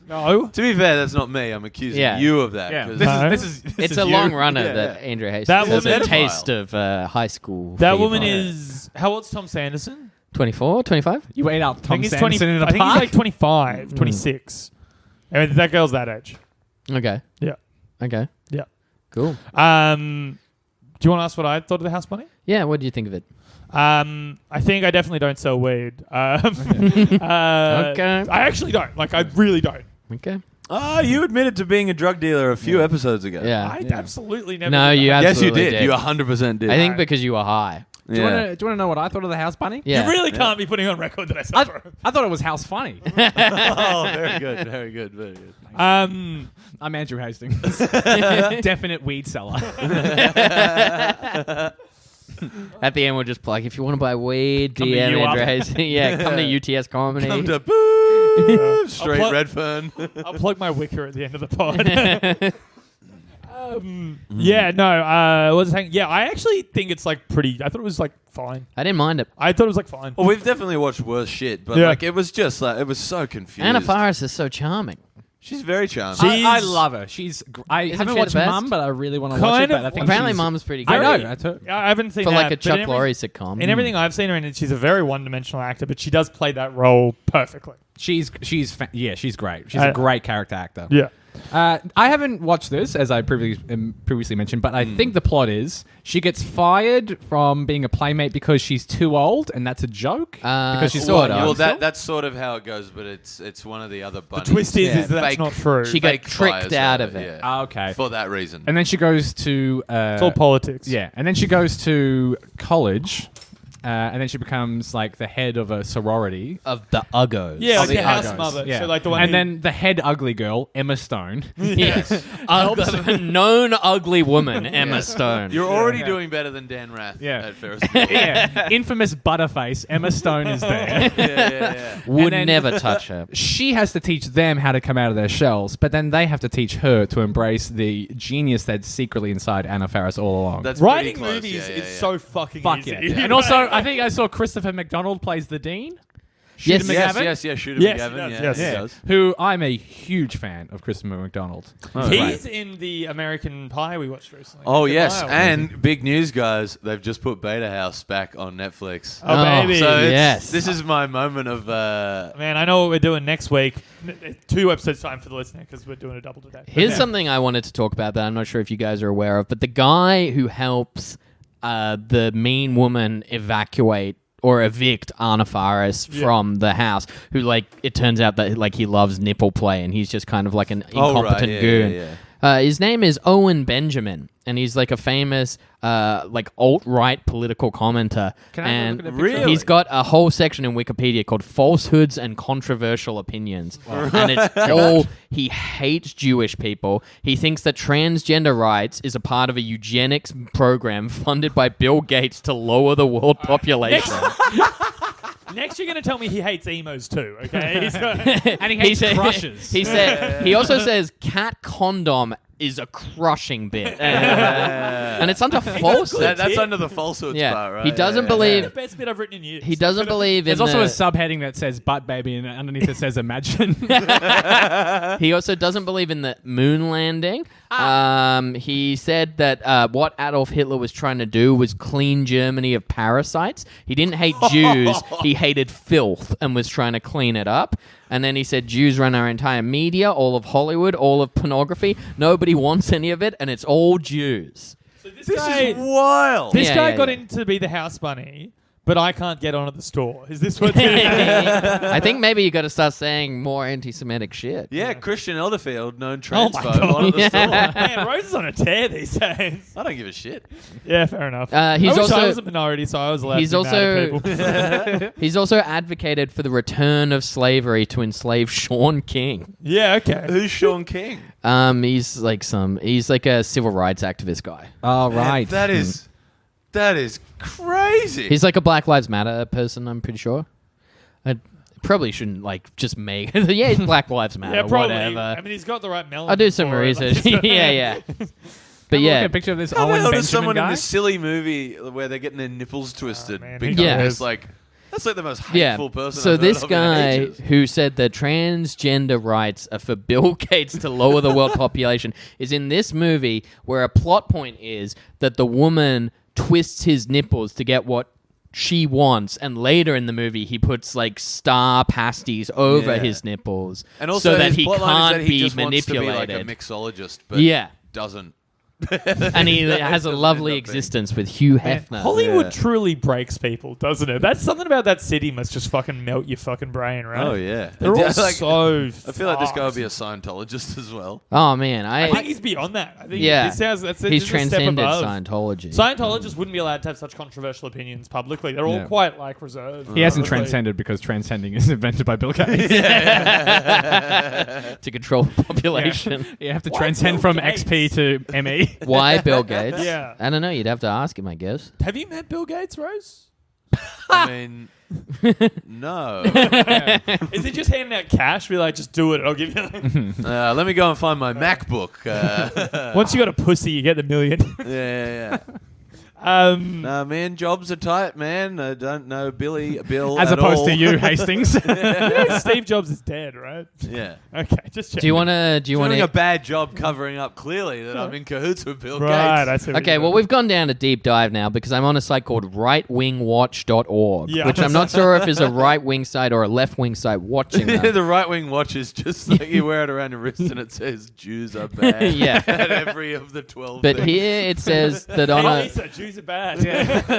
No. To be fair, that's not me. I'm accusing Yeah. you of that. Yeah, 'cause- this It's is a you. long runner Yeah, that yeah. Andrew Hastings That has a woman- taste of high school. That fever. woman is... How old's Tom Sanderson? 24, 25? You ate out I Tom think he's Sanderson in a I think he's park. like 25, 26. I mean, that girl's that age. Okay. Yeah. Okay. Yeah. Cool. Do you want to ask what I thought of the house bunny? Yeah, what do you think of it? I think I definitely don't sell weed. Okay. I actually don't. Like, I really don't. Okay. you admitted to being a drug dealer a few episodes ago. Yeah. I absolutely never. No, did you that. Yes, you absolutely did. You 100% did. I think because you were high. Do you want to know what I thought of the house bunny? Yeah. You really can't be putting on record that I suffer. I thought it was house funny. Oh, very good. Very good. Very good. Um, I'm Andrew Hastings. Definite weed seller. At the end, we'll just plug. If you want to buy weed, Come to DM you Andrew up. Hastings. Yeah, come to UTS Comedy. Come to boo, straight I'll put- Redfern. I'll plug my wicker at the end of the pod. Yeah, no. What was I saying? Yeah, I actually think it's like pretty. I thought it was like fine. I didn't mind it. I thought it was like fine. Well, we've definitely watched worse shit, but Yeah. like it was just like it was so confused. Anna Faris is so charming. She's very charming. I love her. I Isn't haven't she watched the best? Mum, but I really want to Kind watch it. of- But I think Apparently, she's- Mum's pretty good. I know. That's her. I haven't seen For that, like a but Chuck in Lorre sitcom. In everything I've seen her in, she's a very one-dimensional actor, but she does play that role perfectly. She's she's great. She's I- a great character actor. Yeah. I haven't watched this, as I previously mentioned, but I think the plot is she gets fired from being a playmate because she's too old, and that's a joke. Because she's sort so of. young Well, still? that's sort of how it goes, but it's one of the other The bunnies. twist is, Yeah. is that that's Fake- not true. She got Fake tricked fires out her, of it. yeah. Ah, okay. For that reason. And then she goes to it's all politics. yeah, and then she goes to college, and then she becomes like the head of a sorority. Of the Uggos. Yeah, like The the house Argos, mother. yeah. So like the one and who- then the head ugly girl, Emma Stone. Yes. The known ugly woman, Emma Stone. You're already doing better than Dan Rath Yeah. at Ferris Bueller. Yeah, infamous Butterface. Emma Stone is there. yeah. Would then- never touch her. She has to teach them how to come out of their shells, but then they have to teach her to embrace the genius that's secretly inside Anna Faris all along. That's writing pretty close. movies yeah, is yeah. so fucking Fuck easy. yeah. And also, I think I saw Christopher McDonald plays the dean. Yes. Shooter Yes, McGavin, yes, Shooter Yes, McGavin. he does, Yeah, yes. he Yeah, does. who I'm a huge fan of Christopher McDonald. Oh, He's in the American Pie we watched recently. Oh American yes, Pie. and big news, guys! They've just put Beta House back on Netflix. Oh, baby. So it's- yes. this is my moment of. Man, I know what we're doing next week. 2 episodes time for the listener because we're doing a double today. Here's Yeah. something I wanted to talk about that I'm not sure if you guys are aware of, but the guy who helps the mean woman evacuate or evict Anna Faris from the house, who like it turns out that like he loves nipple play and he's just kind of like an incompetent yeah, goon. yeah, His name is Owen Benjamin, and he's like a famous like alt-right political commenter. Can I have a and look at the picture? Really? he's got a whole section in Wikipedia called Falsehoods and Controversial Opinions. And it's all, he hates Jewish people. He thinks that transgender rights is a part of a eugenics program funded by Bill Gates to lower the world population. Next, you're going to tell me he hates emos too, okay? He's got- And he hates said- crushes. He said. He also says cat condom is a crushing bit, and it's under falsehood. That's under the falsehoods Yeah, part, right? he doesn't Yeah, believe. the best bit I've written in years. He doesn't believe in. There's also the- a subheading that says "butt baby" and underneath it says "imagine." He also doesn't believe in the moon landing. He said that what Adolf Hitler was trying to do was clean Germany of parasites. He didn't hate Jews. He hated filth and was trying to clean it up. And then he said Jews run our entire media, all of Hollywood, all of pornography. Nobody wants any of it, and it's all Jews. This This guy, is wild. this Yeah, guy yeah, got yeah. in to be the house bunny, but I can't get on at the store. Is this what? I think maybe you got to start saying more anti-Semitic shit. Yeah, Christian Elderfield, known Oh my transphobe, God. on at the store. Man, Rose is on a tear these days. I don't give a shit. Yeah, fair enough. He's I wish also- I was a minority, so I was allowed He's to be mad also- at people. He's also advocated for the return of slavery to enslave Sean King. Yeah, okay. Who's Sean King? He's like a civil rights activist guy. Oh right. That is crazy. He's like a Black Lives Matter person, I'm pretty sure. I probably shouldn't like just make yeah, it's Black Lives Matter, Yeah, probably. whatever. I mean, he's got the right melon. I'll do some for it. research. Like, yeah. But Look yeah, at a picture of this How the Owen hell Benjamin does someone in guy. this silly movie where they're getting their nipples twisted man, become who Yeah. this like that's like the most yeah. hateful person So I've this heard of in guy ages. who said that transgender rights are for Bill Gates to lower the world population is in this movie where a plot point is that the woman twists his nipples to get what she wants, and later in the movie he puts like star pasties over Yeah. his nipples And also so that his he plotline is can't that he be just wants to be manipulated. like a mixologist, but Yeah. doesn't. And he has a Doesn't lovely end up being. existence with Hugh Hefner. Hollywood Yeah. truly breaks people, doesn't it? That's something about that city must just fucking melt your fucking brain, right? Oh yeah, They're all Like, so. I feel like this guy would fucked. be a Scientologist as well. Oh man, I think he's beyond that. I think yeah, this sounds, that's he's just a step transcended above. Scientology. Scientologists wouldn't be allowed to have such controversial opinions publicly. They're all Yeah. quite like reserved. He hasn't publicly. transcended because transcending is invented by Bill Gates. to control the population. You have to Why transcend Bill from Gates? XP to ME. Why Bill Gates? Yeah. I don't know. You'd have to ask him, I guess. Have you met Bill Gates, Rose? I mean, no. Is he just handing out cash? Be like, just do it. I'll give you. Let me go and find my MacBook. Once you got a pussy, you get the million. Yeah. Um, Man, jobs are tight, man. I don't know Bill As at opposed all. to you, Hastings. you know Steve Jobs is dead, right? Yeah. Okay, just check. Do you want to? Do you want Doing a to? bad job covering up clearly that I'm in cahoots with Bill Right, Gates. I see. what Okay, you're well, doing. we've gone down a deep dive now because I'm on a site called rightwingwatch.org, Yeah. which I'm not sure if is a right-wing site or a left-wing site watching them. The right wing watch is just like you wear it around your wrist and it says Jews are bad. Yeah. At every of the 12 But things. here it says that on Hey, a Lisa, Jews are bad.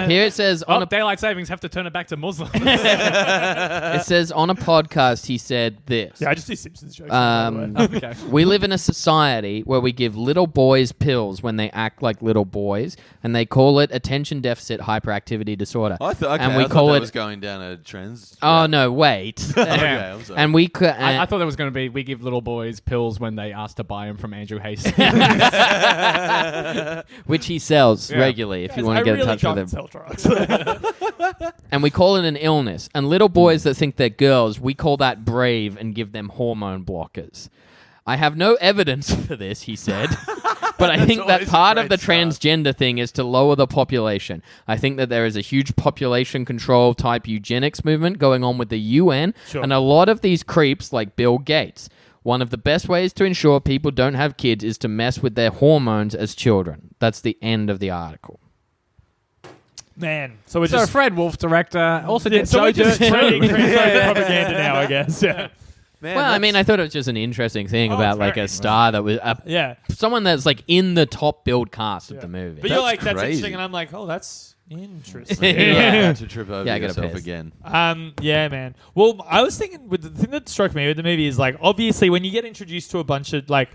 here it says on a daylight savings have to turn it back to Muslims. it says on a podcast he said this. Yeah, I just do Simpsons jokes. by the way. Okay. We live in a society where we give little boys pills when they act like little boys, and they call it attention deficit hyperactivity disorder. I thought, and we I call thought that it. was going down a trans. Oh no! Wait. Okay, I'm sorry. And we could. I thought there was going to be we give little boys pills when they ask to buy them from Andrew Hastings. which he sells Yeah. regularly if Guys, you want I to get really in touch can't with him. sell drugs. And we call it an illness. And little boys that think they're girls, we call that brave and give them hormone blockers. I have no evidence for this, he said. But I think that always a part of great the start. transgender thing is to lower the population. I think that there is a huge population control type eugenics movement going on with the UN Sure. and a lot of these creeps like Bill Gates. One of the best ways to ensure people don't have kids is to mess with their hormones as children. That's the end of the article. Man, so we're so just Fred Wolf, director, also yeah, did so we're Joe just Dirt spreading too. propaganda now, I guess. Yeah. Man, Well, I that's- mean, I thought it was just an interesting thing Oh, about it's like very a star that was Yeah. someone that's like in the top build cast of Yeah. the movie. But you're That's like, that's crazy. interesting, and I'm like, oh, that's interesting. Yeah. to trip over Yeah, I gotta yourself piss. again. Yeah, man. Well, I was thinking with the thing that struck me with the movie is like, obviously, when you get introduced to a bunch of like,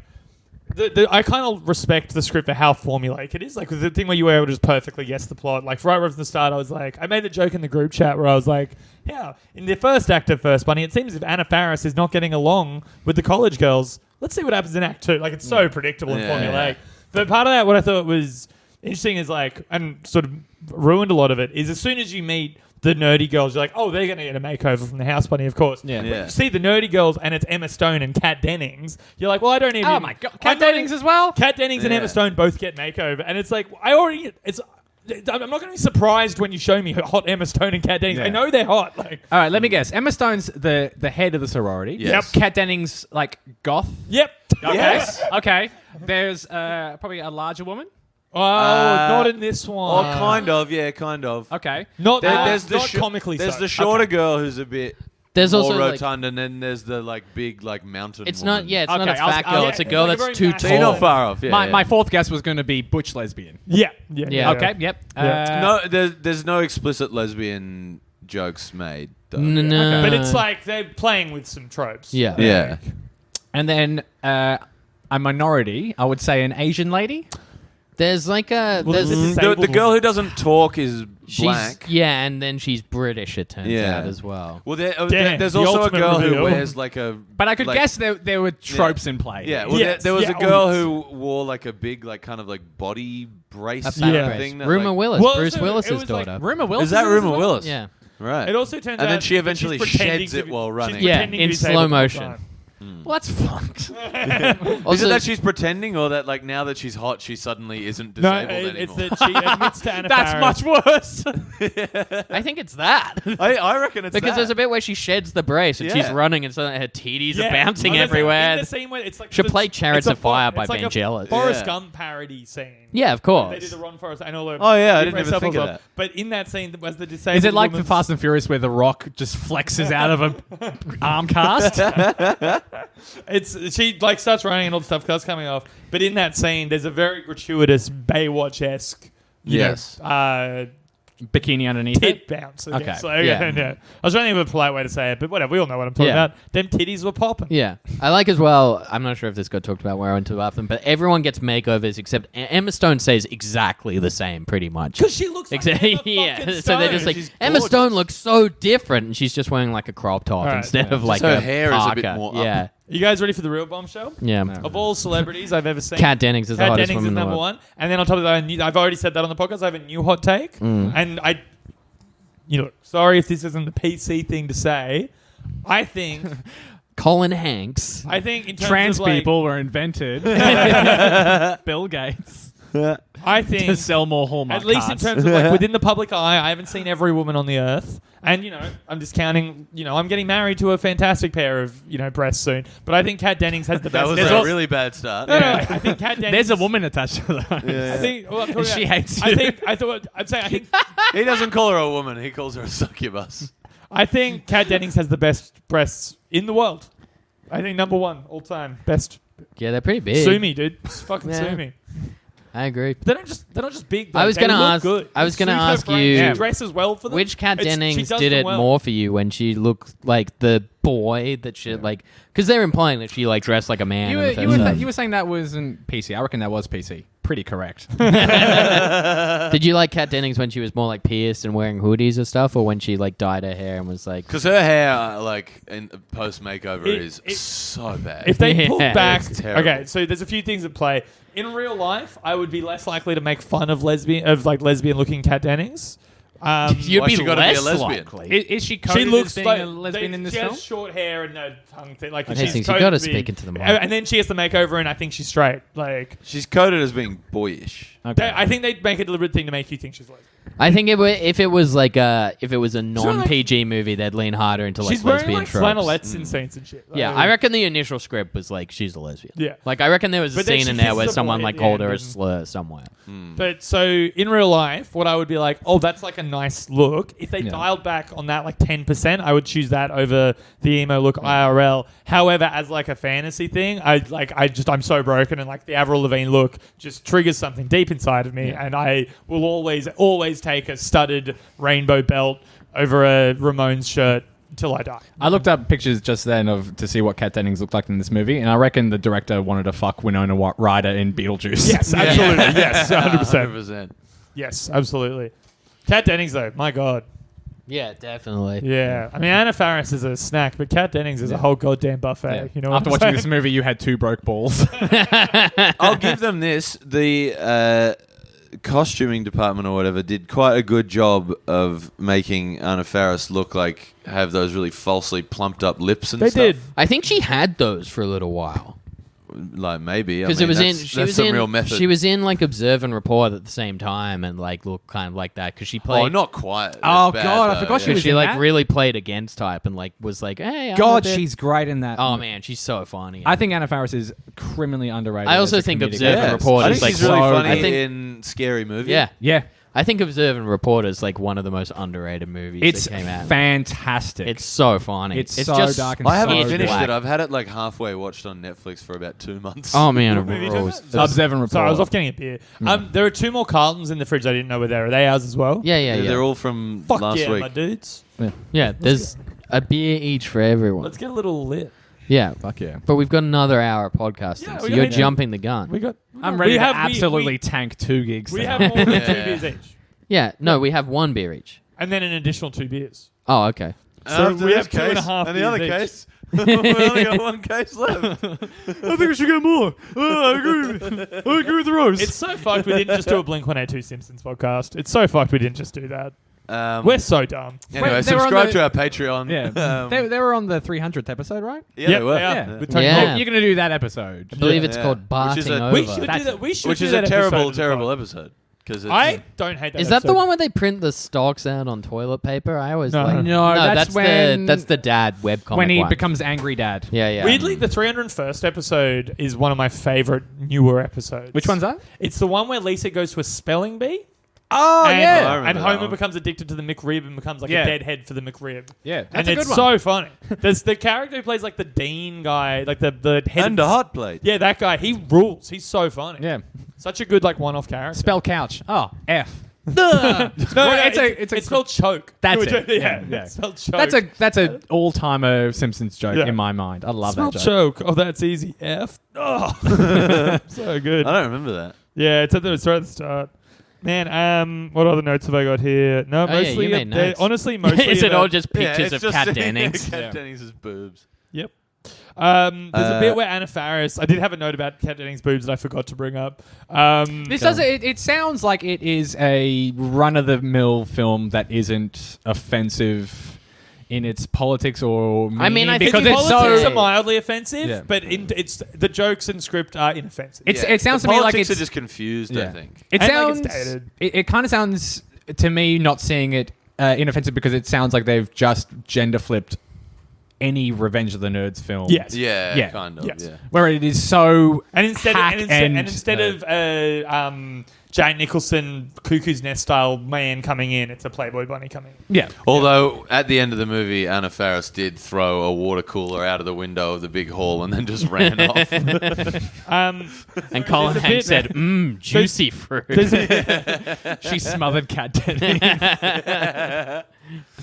I kind of respect the script for how formulaic it is. Like the thing where you were able to just perfectly guess the plot. Like right from the start, I was like, I made the joke in the group chat where I was like, yeah, in the first act of First Bunny, it seems if Anna Faris is not getting along with the college girls, let's see what happens in Act 2. Like it's so predictable and Yeah. formulaic. But part of that, what I thought was interesting is like, and sort of ruined a lot of it, is as soon as you meet the nerdy girls, you're like, oh, they're going to get a makeover from the House Bunny, of course. Yeah. When Yeah. you see the nerdy girls and it's Emma Stone and Kat Dennings, you're like, well, I don't even. Oh my god, I'm Kat not Dennings even- as well. Kat Dennings and Yeah. Emma Stone both get makeover, and it's like I'm not going to be surprised when you show me hot Emma Stone and Kat Dennings. Yeah. I know they're hot. Like, All right, let me guess. Emma Stone's the head of the sorority. Yes. Kat Dennings like goth. yep. Okay. Yes. Okay. There's probably a larger woman. Oh, not in this Oh, one. kind of, yeah, kind of. Okay. Not There's the not sho- comically. There's so. the shorter Okay. girl who's a bit There's more also like, rotund, and then there's the like big like mountain. it's woman. not. Yeah, it's not Okay, a fat I'll- girl. yeah, It's a it's girl like a that's very too So you're tall. not far off. Yeah. My fourth guess was going to be butch lesbian. Yeah. Yeah. Okay. Yep. Yeah. No, there's no explicit lesbian jokes made. Though. No. But it's like they're playing with some tropes. Yeah. Yeah. And then a minority, I would say an Asian lady. There's like a. Well, There's, this is- The Disabled girl woman. who doesn't talk is she's black. yeah, and then she's British. It turns Yeah. out as well. Well, Damn, there's the also a ultimate girl reveal. who wears like a. But I could like- guess there were tropes in play. Yeah, well, Yes, there was yeah, a girl oh, who wore like a big, like kind of like body brace A kind back of brace. thing. That, Rumor like, Willis, Well, Bruce so it Willis's was like daughter. Rumor Willis. Is that in it as Rumor well? Willis? Yeah. Right. It also turns out And then she that eventually she's pretending sheds to it be- while she's running. Yeah, pretending to in be slow disabled the whole motion. time. Well, that's fucked. Is Also, it that she's pretending, or that like now that she's hot, she suddenly isn't No, disabled anymore? it's that she admits to Anna That's Faris. much worse. I think it's that. I reckon it's Because that. there's a bit where she sheds the brace and she's Yeah. running and suddenly her titties Yeah. are bouncing Oh, there's everywhere. In the scene where it's like She'll play Chariots it's a of Fire Fo- by it's like being a jealous. Forrest Yeah. Gump parody scene. Yeah, of They do course. the Ron Forrest and all the. Oh, yeah, I didn't dress even up think as of well. that. But in that scene, was the disabled Is it like the woman's- Fast and Furious where The Rock just flexes out of a arm cast? It's she like starts running and all the stuff cars coming off. But in that scene, there's a very gratuitous Baywatch-esque. Yes. Bikini underneath Tit it. bounce. I Okay. guess. So, Yeah. yeah. I was trying to think of a polite way to say it, but whatever. We all know what I'm talking Yeah. about. Them titties were popping. Yeah. I like as well, I'm not sure if this got talked about where I went to the bathroom, but everyone gets makeovers except Emma Stone stays exactly the same, pretty much. Because she looks like Exactly. Emma Yeah. fucking So they're just Stone. like She's Emma gorgeous. Stone looks so different, and she's just wearing like a crop top Right, instead yeah. of like her a hair is a bit parka. more up. Yeah. You guys ready for the real bombshell? Yeah. Of all celebrities I've ever seen, Kat Dennings is the Kat hottest Dennings woman is in the number world. one. And then on top of that, I've already said that on the podcast. I have a new hot take. And sorry if this isn't the PC thing to say. I think Colin Hanks. in terms Trans of like, people were invented. Bill Gates. I To think sell more Hallmark at least cards. in terms of like within the public eye, I haven't seen every woman on the earth. And I'm just counting. I'm getting married to a fantastic pair of breasts soon. But I think Kat Dennings has the That best. was There's a al- really bad start. No, I think Kat Dennings. There's a woman attached to that. I think. Well, I'm talking She about- hates I you. think. I think. He doesn't call her a woman. He calls her a succubus. I think Kat Dennings has the best breasts in the world. I think number one all time best. Yeah, they're pretty big. Sue me, dude. Just fucking Yeah. sue me. I agree. They're not just big. Though. I was They gonna look ask- Good. I was gonna Suits her ask frame. you- She dresses well for them. Which Kat She Dennings does did them it well. more for you when she looked like the boy that she like? Because they're implying that she like dressed like a man. You in were, the first you, were, half. you were saying that wasn't PC. I reckon that was PC. Pretty correct. Did you like Kat Dennings when she was more like pierced and wearing hoodies or stuff, or when she like dyed her hair and was like? Because her hair, like, in post makeover, It- is it- so bad. If they Yeah. pulled back, It's terrible. okay. So there's a few things at play. In real life, I would be less likely to make fun of lesbian-looking Kat Dennings. You'd Why be she gotta be a less lesbian? likely. Is she coded She looks as being like a lesbian in this she film? has short hair and no tongue thing. Like Okay, she's things you coded gotta to be- speak into the mic. And then she has the makeover, and I think she's straight. Like She's coded as being boyish. I think they'd make a deliberate thing to make you think she's lesbian. I think if it was a non PG movie, they'd lean harder into like she's wearing lesbian like tropes. flannelettes in scenes and shit. Yeah, Like, I reckon the initial script was like she's a lesbian. Yeah. Like I reckon there was a But then scene she in there kisses where the someone boy like at called the her a end and- slur somewhere. But so in real life, what I would be like, oh, that's like a nice look. If they dialed back on that like 10%, I would choose that over the emo look IRL. However, as like a fantasy thing, I'm so broken, and like the Avril Lavigne look just triggers something deep inside of me, and I will always take a studded rainbow belt over a Ramones shirt till I die. I looked up pictures just then to see what Kat Dennings looked like in this movie, and I reckon the director wanted to fuck Winona Ryder in Beetlejuice. Yes, absolutely. Yes, 100%. 100%. Yes, absolutely. Kat Dennings, though, my God. Yeah, definitely. Yeah. I mean, Anna Faris is a snack, but Kat Dennings is a whole goddamn buffet. Yeah. You know what After I'm watching saying? this movie, you had 2 broke balls. I'll give them this. The costuming department or whatever did quite a good job of making Anna Faris look like have those really falsely plumped up lips and They stuff. did. I think she had those for a little while Like maybe because I it mean, was in. that's- She that's was some in. real method. She was in like Observe and Report at the same time, and like looked kind of like that because she played. Oh, not quite. Oh, That's bad, God, I though, forgot she yeah. was She in like that? really played against type and like was like, hey, I'm a God, bit- she's great in that. Oh man, she's so funny. I think Anna Faris is criminally underrated. I also as a think comedic Observe and actress. Report I is think like she's really so funny I think in Scary Movie. yeah. Yeah, I think Observe and Report is like one of the most underrated movies it's that came out. fantastic. It's so funny. It's so just dark and I haven't so finished black. it. I've had it like halfway watched on Netflix for about 2 months. Oh man, it Movie rules. does that? Observe and Report. Sorry, I was off getting a beer. There are 2 more Carltons in the fridge I didn't know were there. Are they ours as well? Yeah, yeah, Yeah, yeah. they're all from Fuck last yeah, week. my dudes. Yeah, there's a beer each for everyone. Let's get a little lit. Yeah, Fuck yeah. but we've got another hour of podcasting, Yeah, so we you're got- jumping the gun. We got. I'm ready we to have, absolutely tank 2 gigs. We now. have more than 2 Yeah. beers each, Yeah, no, we have 1 beer each. and then an additional 2 beers. Oh, okay. So After we this have 2.5 and the other beers each. case, we only got 1 case left. I think we should get more. I agree with Rose. It's so fucked we didn't just do a Blink-182 Simpsons podcast. It's so fucked we didn't just do that. We're so dumb. Anyway, Wait, they were on subscribe the- to our Patreon. Yeah, they were on the 300th episode, right? Yeah, they were. they are. Yeah. With Tony Yeah. Hawk. You're going to do that episode. I believe it's Yeah. called Which is Barting a- Over. We should do that. We should Which do is that a terrible, episode as terrible well. episode. Because I don't hate that. Is that the episode. one where they print the stocks out on toilet paper? I always No. like. No, that's when- that's the dad webcomic When he one. becomes Angry Dad. Yeah. Weirdly, the 301st episode is one of my favorite newer episodes. Which one's that? It's the one where Lisa goes to a spelling bee. Oh, and, I and remember that Homer one. becomes addicted to the McRib and becomes like Yeah. a deadhead for the McRib. Yeah, And that's a it's good one. so funny. There's the character who plays like the dean guy, like the head and of a hot plate. Yeah, that guy. He rules. He's so funny. Yeah. Such a good like one-off character. Spell couch. Oh, F. No, it's a- spelled choke. That's it. Yeah, Yeah. it's spelled choke. That's a all-timer Simpsons joke Yeah. in my mind. I love spelled that joke. choke. Oh, that's easy. F. Oh, so good. I don't remember that. Yeah, it's at the start. Man, what other notes have I got here? No, Oh, yeah, mostly you made they're- notes. honestly mostly. Is it about- all just pictures it's of just Kat Dennings? Kat Dennings' boobs. Yep. There's a bit where Anna Faris. I did have a note about Kat Dennings' boobs that I forgot to bring up. This does it sounds like it is a run-of-the-mill film that isn't offensive in its politics or I mean, I think because the it's politics so are mildly offensive, Yeah. but it's the jokes and script are inoffensive. it sounds the to me like politics it's are just confused. I Yeah. think. It And, like, sounds. it's dated. It kind of sounds to me not seeing it inoffensive because it sounds like they've just gender flipped any Revenge of the Nerds film. Yes. Yeah, Yeah. kind of. Yes. Yeah. Where it is so And instead, hack and instead of Jack Nicholson, Cuckoo's Nest style man coming in, it's a Playboy bunny coming in. yeah. Although at the end of the movie, Anna Faris did throw a water cooler out of the window of the big hall and then just ran off. And Colin There's a Hanks bit, said, juicy fruit. She smothered Kat Dennings.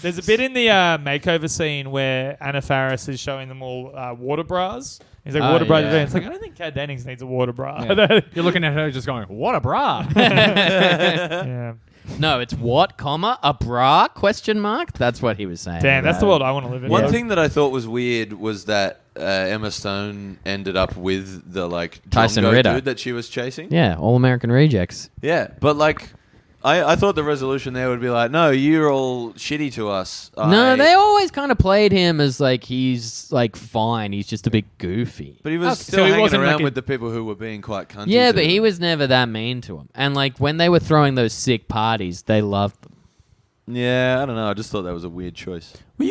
There's a bit in the makeover scene where Anna Faris is showing them all water bras. He's like, Oh, water bras. yeah. It's like, I don't think Kat Dennings needs a water bra. Yeah. You're looking at her just going, "What a bra!" Yeah. No, it's what, comma, a bra, question mark? That's what he was saying. Damn, that's the world I want to live in. One bro. thing that I thought was weird was that Emma Stone ended up with the Tyson Drongo Ritter. dude that she was chasing. Yeah, All American Rejects. Yeah, but I thought the resolution there would be like, no, you're all shitty to us. No, they always kind of played him as like he's like fine. He's just a bit goofy. But he was Oh, still so he hanging wasn't around like a- with the people who were being quite cunty. Yeah, to but he him. was never that mean to him. And like when they were throwing those sick parties, they loved them. Yeah, I don't know. I just thought that was a weird choice. Were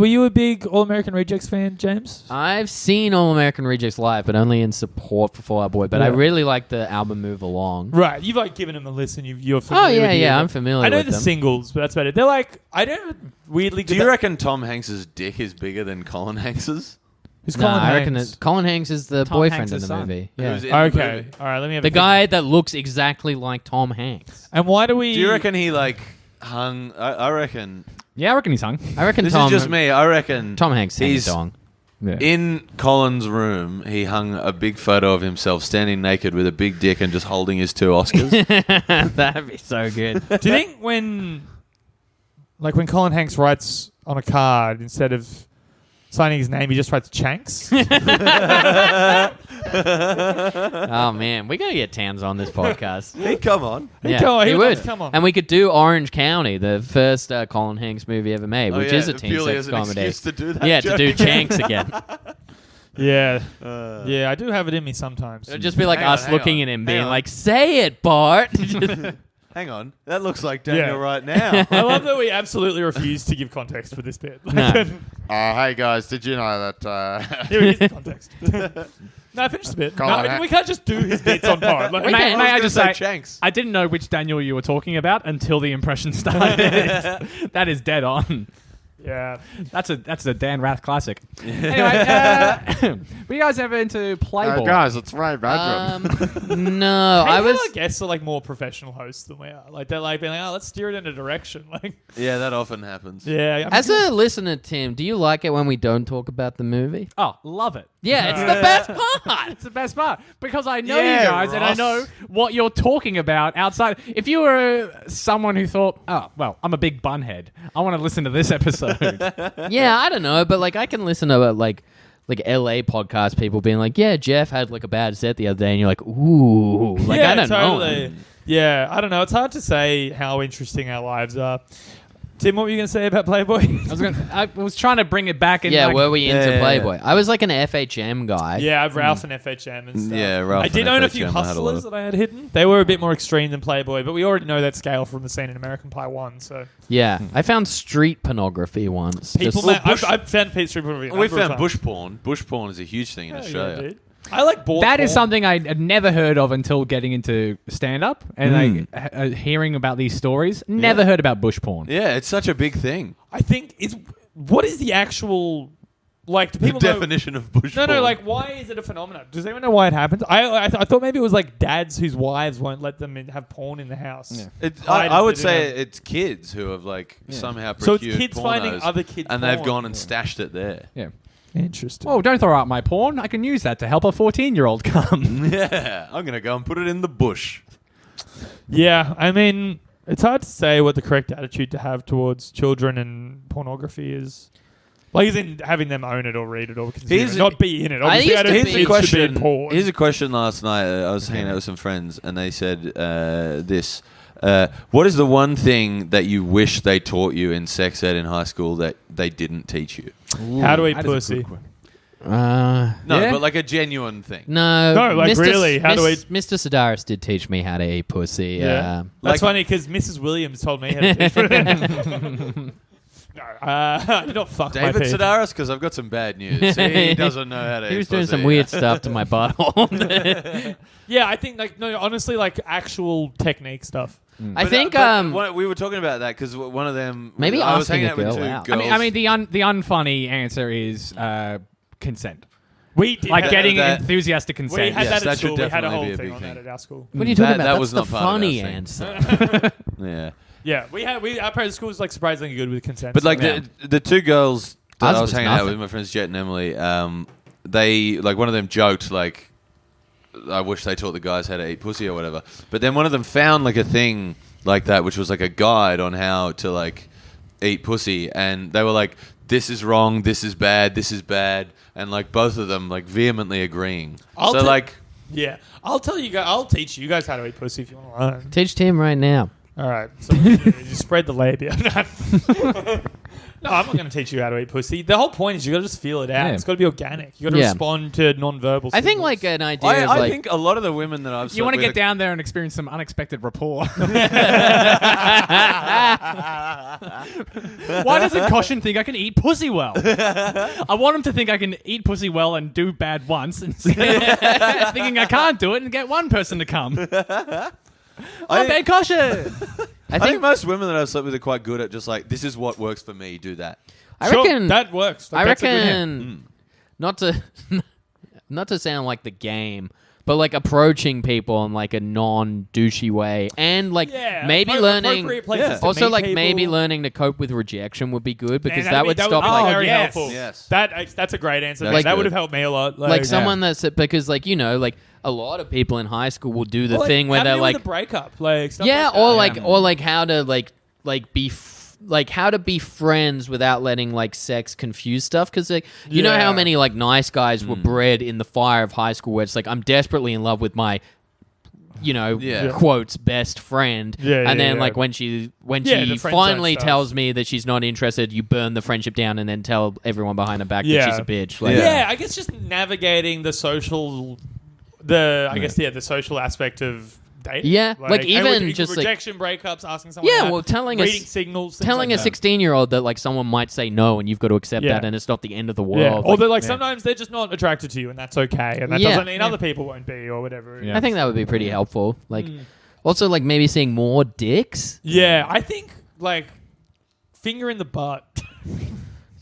you a big All American Rejects fan, James? I've seen All American Rejects live, but only in support for Fall Out Boy. But I Yeah. really like the album Move Along. Right, you've like given him a listen. You're Oh familiar yeah, with yeah, the- I'm familiar I know with the them. singles, but that's about it. They're like, I don't weirdly. Do you reckon Tom Hanks's dick is bigger than Colin Hanks's? Who's No, Colin I reckon Hanks? that Colin Hanks is the Tom boyfriend Hanks' in the son. movie. Yeah. Who's in the Okay, movie? all right. Let me have The a think. guy that looks exactly like Tom Hanks. And why do we? Do you reckon he hung? I reckon. Yeah, I reckon he's hung. I reckon This Tom. is just me. I reckon Tom Hanks sang He's- dong. Yeah. in Colin's room. He hung a big photo of himself standing naked with a big dick and just holding his two Oscars. That'd be so good. Do you think when Colin Hanks writes on a card instead of signing his name, he just writes Chanks? Oh man, we gotta get Towns on this podcast. Hey, come on. Yeah, Come on, he he would. would. Come on. And we could do Orange County, the first Colin Hanks movie ever made, which is a teen purely sex as an comedy. excuse to do that. Yeah, to joke do again. Chanks again. Yeah, yeah, I do have it in me sometimes. It would just be like Hang on, us hang looking on, at him, hang being on. like, "Say it, Bart." Just- Hang on. That looks like Daniel Yeah. right now. I love that we absolutely refuse to give context for this bit. No. Hey guys, did you know that? Here is the context. No, finish the bit. Colin No, Hanks. we can't just do his bits on pod. Like, We May, can. may I was just gonna say, say Chanks. I didn't know which Daniel you were talking about until the impression started. That is dead on. yeah. That's a Dan Rath classic. Anyway, were you guys ever into Playboy? guys, it's Ray Badger. no, I was. Our guests are like more professional hosts than we are. Like they're like being like, oh, let's steer it in a direction. Like, Yeah, that often happens. yeah. As a listener, Tim, do you like it when we don't talk about the movie? Oh, love it. Yeah, it's the best part. It's the best part because I know Yeah, you guys and I Ross. know what you're talking about outside. If you were someone who thought, oh, well, I'm a big bunhead, I want to listen to this episode. Yeah, I don't know, but like I can listen to like LA podcast people being like, yeah, Jeff had like a bad set the other day, and you're like, ooh, like yeah, I don't totally. know. Yeah, I don't know. It's hard to say how interesting our lives are. Tim, what were you going to say about Playboy? I was trying to bring it back in. Yeah, like, were we into Yeah. Playboy? I was like an FHM guy. Yeah, I've Ralph and FHM and stuff. Yeah, Ralph I did and own a few FHM, I had a lot Hustlers of- that I had hidden. They were a bit more extreme than Playboy, but we already know that scale from the scene in American Pie 1. So Yeah, I found street pornography once. people, Just- I've found Pete Street pornography. We found bush porn. Bush porn is a huge thing in Yeah, Australia. dude. I like board that is porn. something I had never heard of until getting into stand-up and hearing about these stories. Never heard about bush porn. Yeah, it's such a big thing. I think is what is the actual like? Do The people know? definition of bush No, porn. no. Like, why is it a phenomenon? Does anyone know why it happens? I thought maybe it was like dads whose wives won't let them have porn in the house. I would Hide say it in it's kids who have like somehow So it's procured kids finding pornos, other kids' and they've porn. gone and stashed it there. Yeah. Interesting. Oh, don't throw out my porn. I can use that to help a 14-year-old come. Yeah, I'm gonna go and put it in the bush. Yeah, I mean, it's hard to say what the correct attitude to have towards children and pornography is. Like, as in having them own it or read it or consume Here's it, a- not be in it. I Obviously, used I to don't be- think Here's a it should be question. in porn. Here's a question. Last night, I was hanging out with some friends, and they said this: what is the one thing that you wish they taught you in sex ed in high school that they didn't teach you? How to eat That is a pussy. good question. No, Yeah? but like a genuine thing. No, No, like, really, how do we- Mr. Sedaris did teach me how to eat pussy. Yeah. That's funny because Mrs. Williams told me how to teach it. No, I did not fuck my David pig. Sedaris, because I've got some bad news. He doesn't know how to. He eat was doing pussy. some weird stuff to my butthole. Yeah, I think like no, honestly, like actual technique stuff. I think we were talking about that because one of them. Maybe I was asking hanging a out with girl two out. girls. I mean, the unfunny answer is consent. We did Like have getting that- enthusiastic We consent. had Yes, that at that should school. We had a definitely whole be a thing big on thing. that at our school. what are you talking That about? was That's the not part of funny our thing. answer. yeah, Yeah, our private school was like surprisingly good with consent. but like Yeah. the two girls that Ours I was was hanging out nothing. with, my friends Jet and Emily, they like one of them joked like, "I wish they taught the guys how to eat pussy or whatever." But then one of them found like a thing like that, which was like a guide on how to like eat pussy, and they were like, "This is wrong. This is bad. This is bad," and like both of them like vehemently agreeing. I'll so ta- like. yeah, I'll tell you guys. I'll teach you guys how to eat pussy if you want to learn. Teach Tim right now. All right, so you spread the labia. No, I'm not going to teach you how to eat pussy. The whole point is you got to just feel it out. Yeah. It's got to be organic. You got to Yeah. respond to non-verbal. I think signals. like an idea of I like think a lot of the women that I've You want to slept get with down there and experience some unexpected rapport. Why doesn't Caution think I can eat pussy well? I want him to think I can eat pussy well and do bad once, and thinking I can't do it and get one person to come. I'm Ben Caution. I think most women that I've slept with are quite good at just like, this is what works for me, do that. I Sure, reckon that works. Like, I that's a good hint. reckon not to not to sound like the game, but like approaching people in like a non-douchey way, and like Yeah, maybe appro- learning. appropriate places to Also, meet like maybe people. learning to cope with rejection would be good because Man, that would stop be like very yes. helpful. Yes. That's a great answer. That's Like, that good. would have helped me a lot. like someone that's because like you know like a lot of people in high school will do the thing where they're like a breakup, like stuff yeah, like that. or like how to like be. Like how to be friends without letting like sex confuse stuff because like you know how Yeah. many like nice guys were bred in the fire of high school where it's like I'm desperately in love with my Yeah. quotes best friend Yeah, and yeah, then yeah. like when she Yeah, the friend finally zone stuff. tells me that she's not interested you burn the friendship down and then tell everyone behind her back Yeah. that she's a bitch like Yeah. I guess just navigating the social, the social aspect of dating. Yeah, like, and even with just, like- rejection, breakups, asking someone. Yeah, out, well, telling reading us- signals, things telling like a that. 16-year-old that like someone might say no and you've got to accept Yeah. that and it's not the end of the Yeah, world or like, they're like sometimes they're just not attracted to you, and that's okay, and that Yeah. doesn't mean other people won't be or whatever. Yeah. I think that would be pretty helpful like also like maybe seeing more dicks. Yeah, I think like finger in the butt.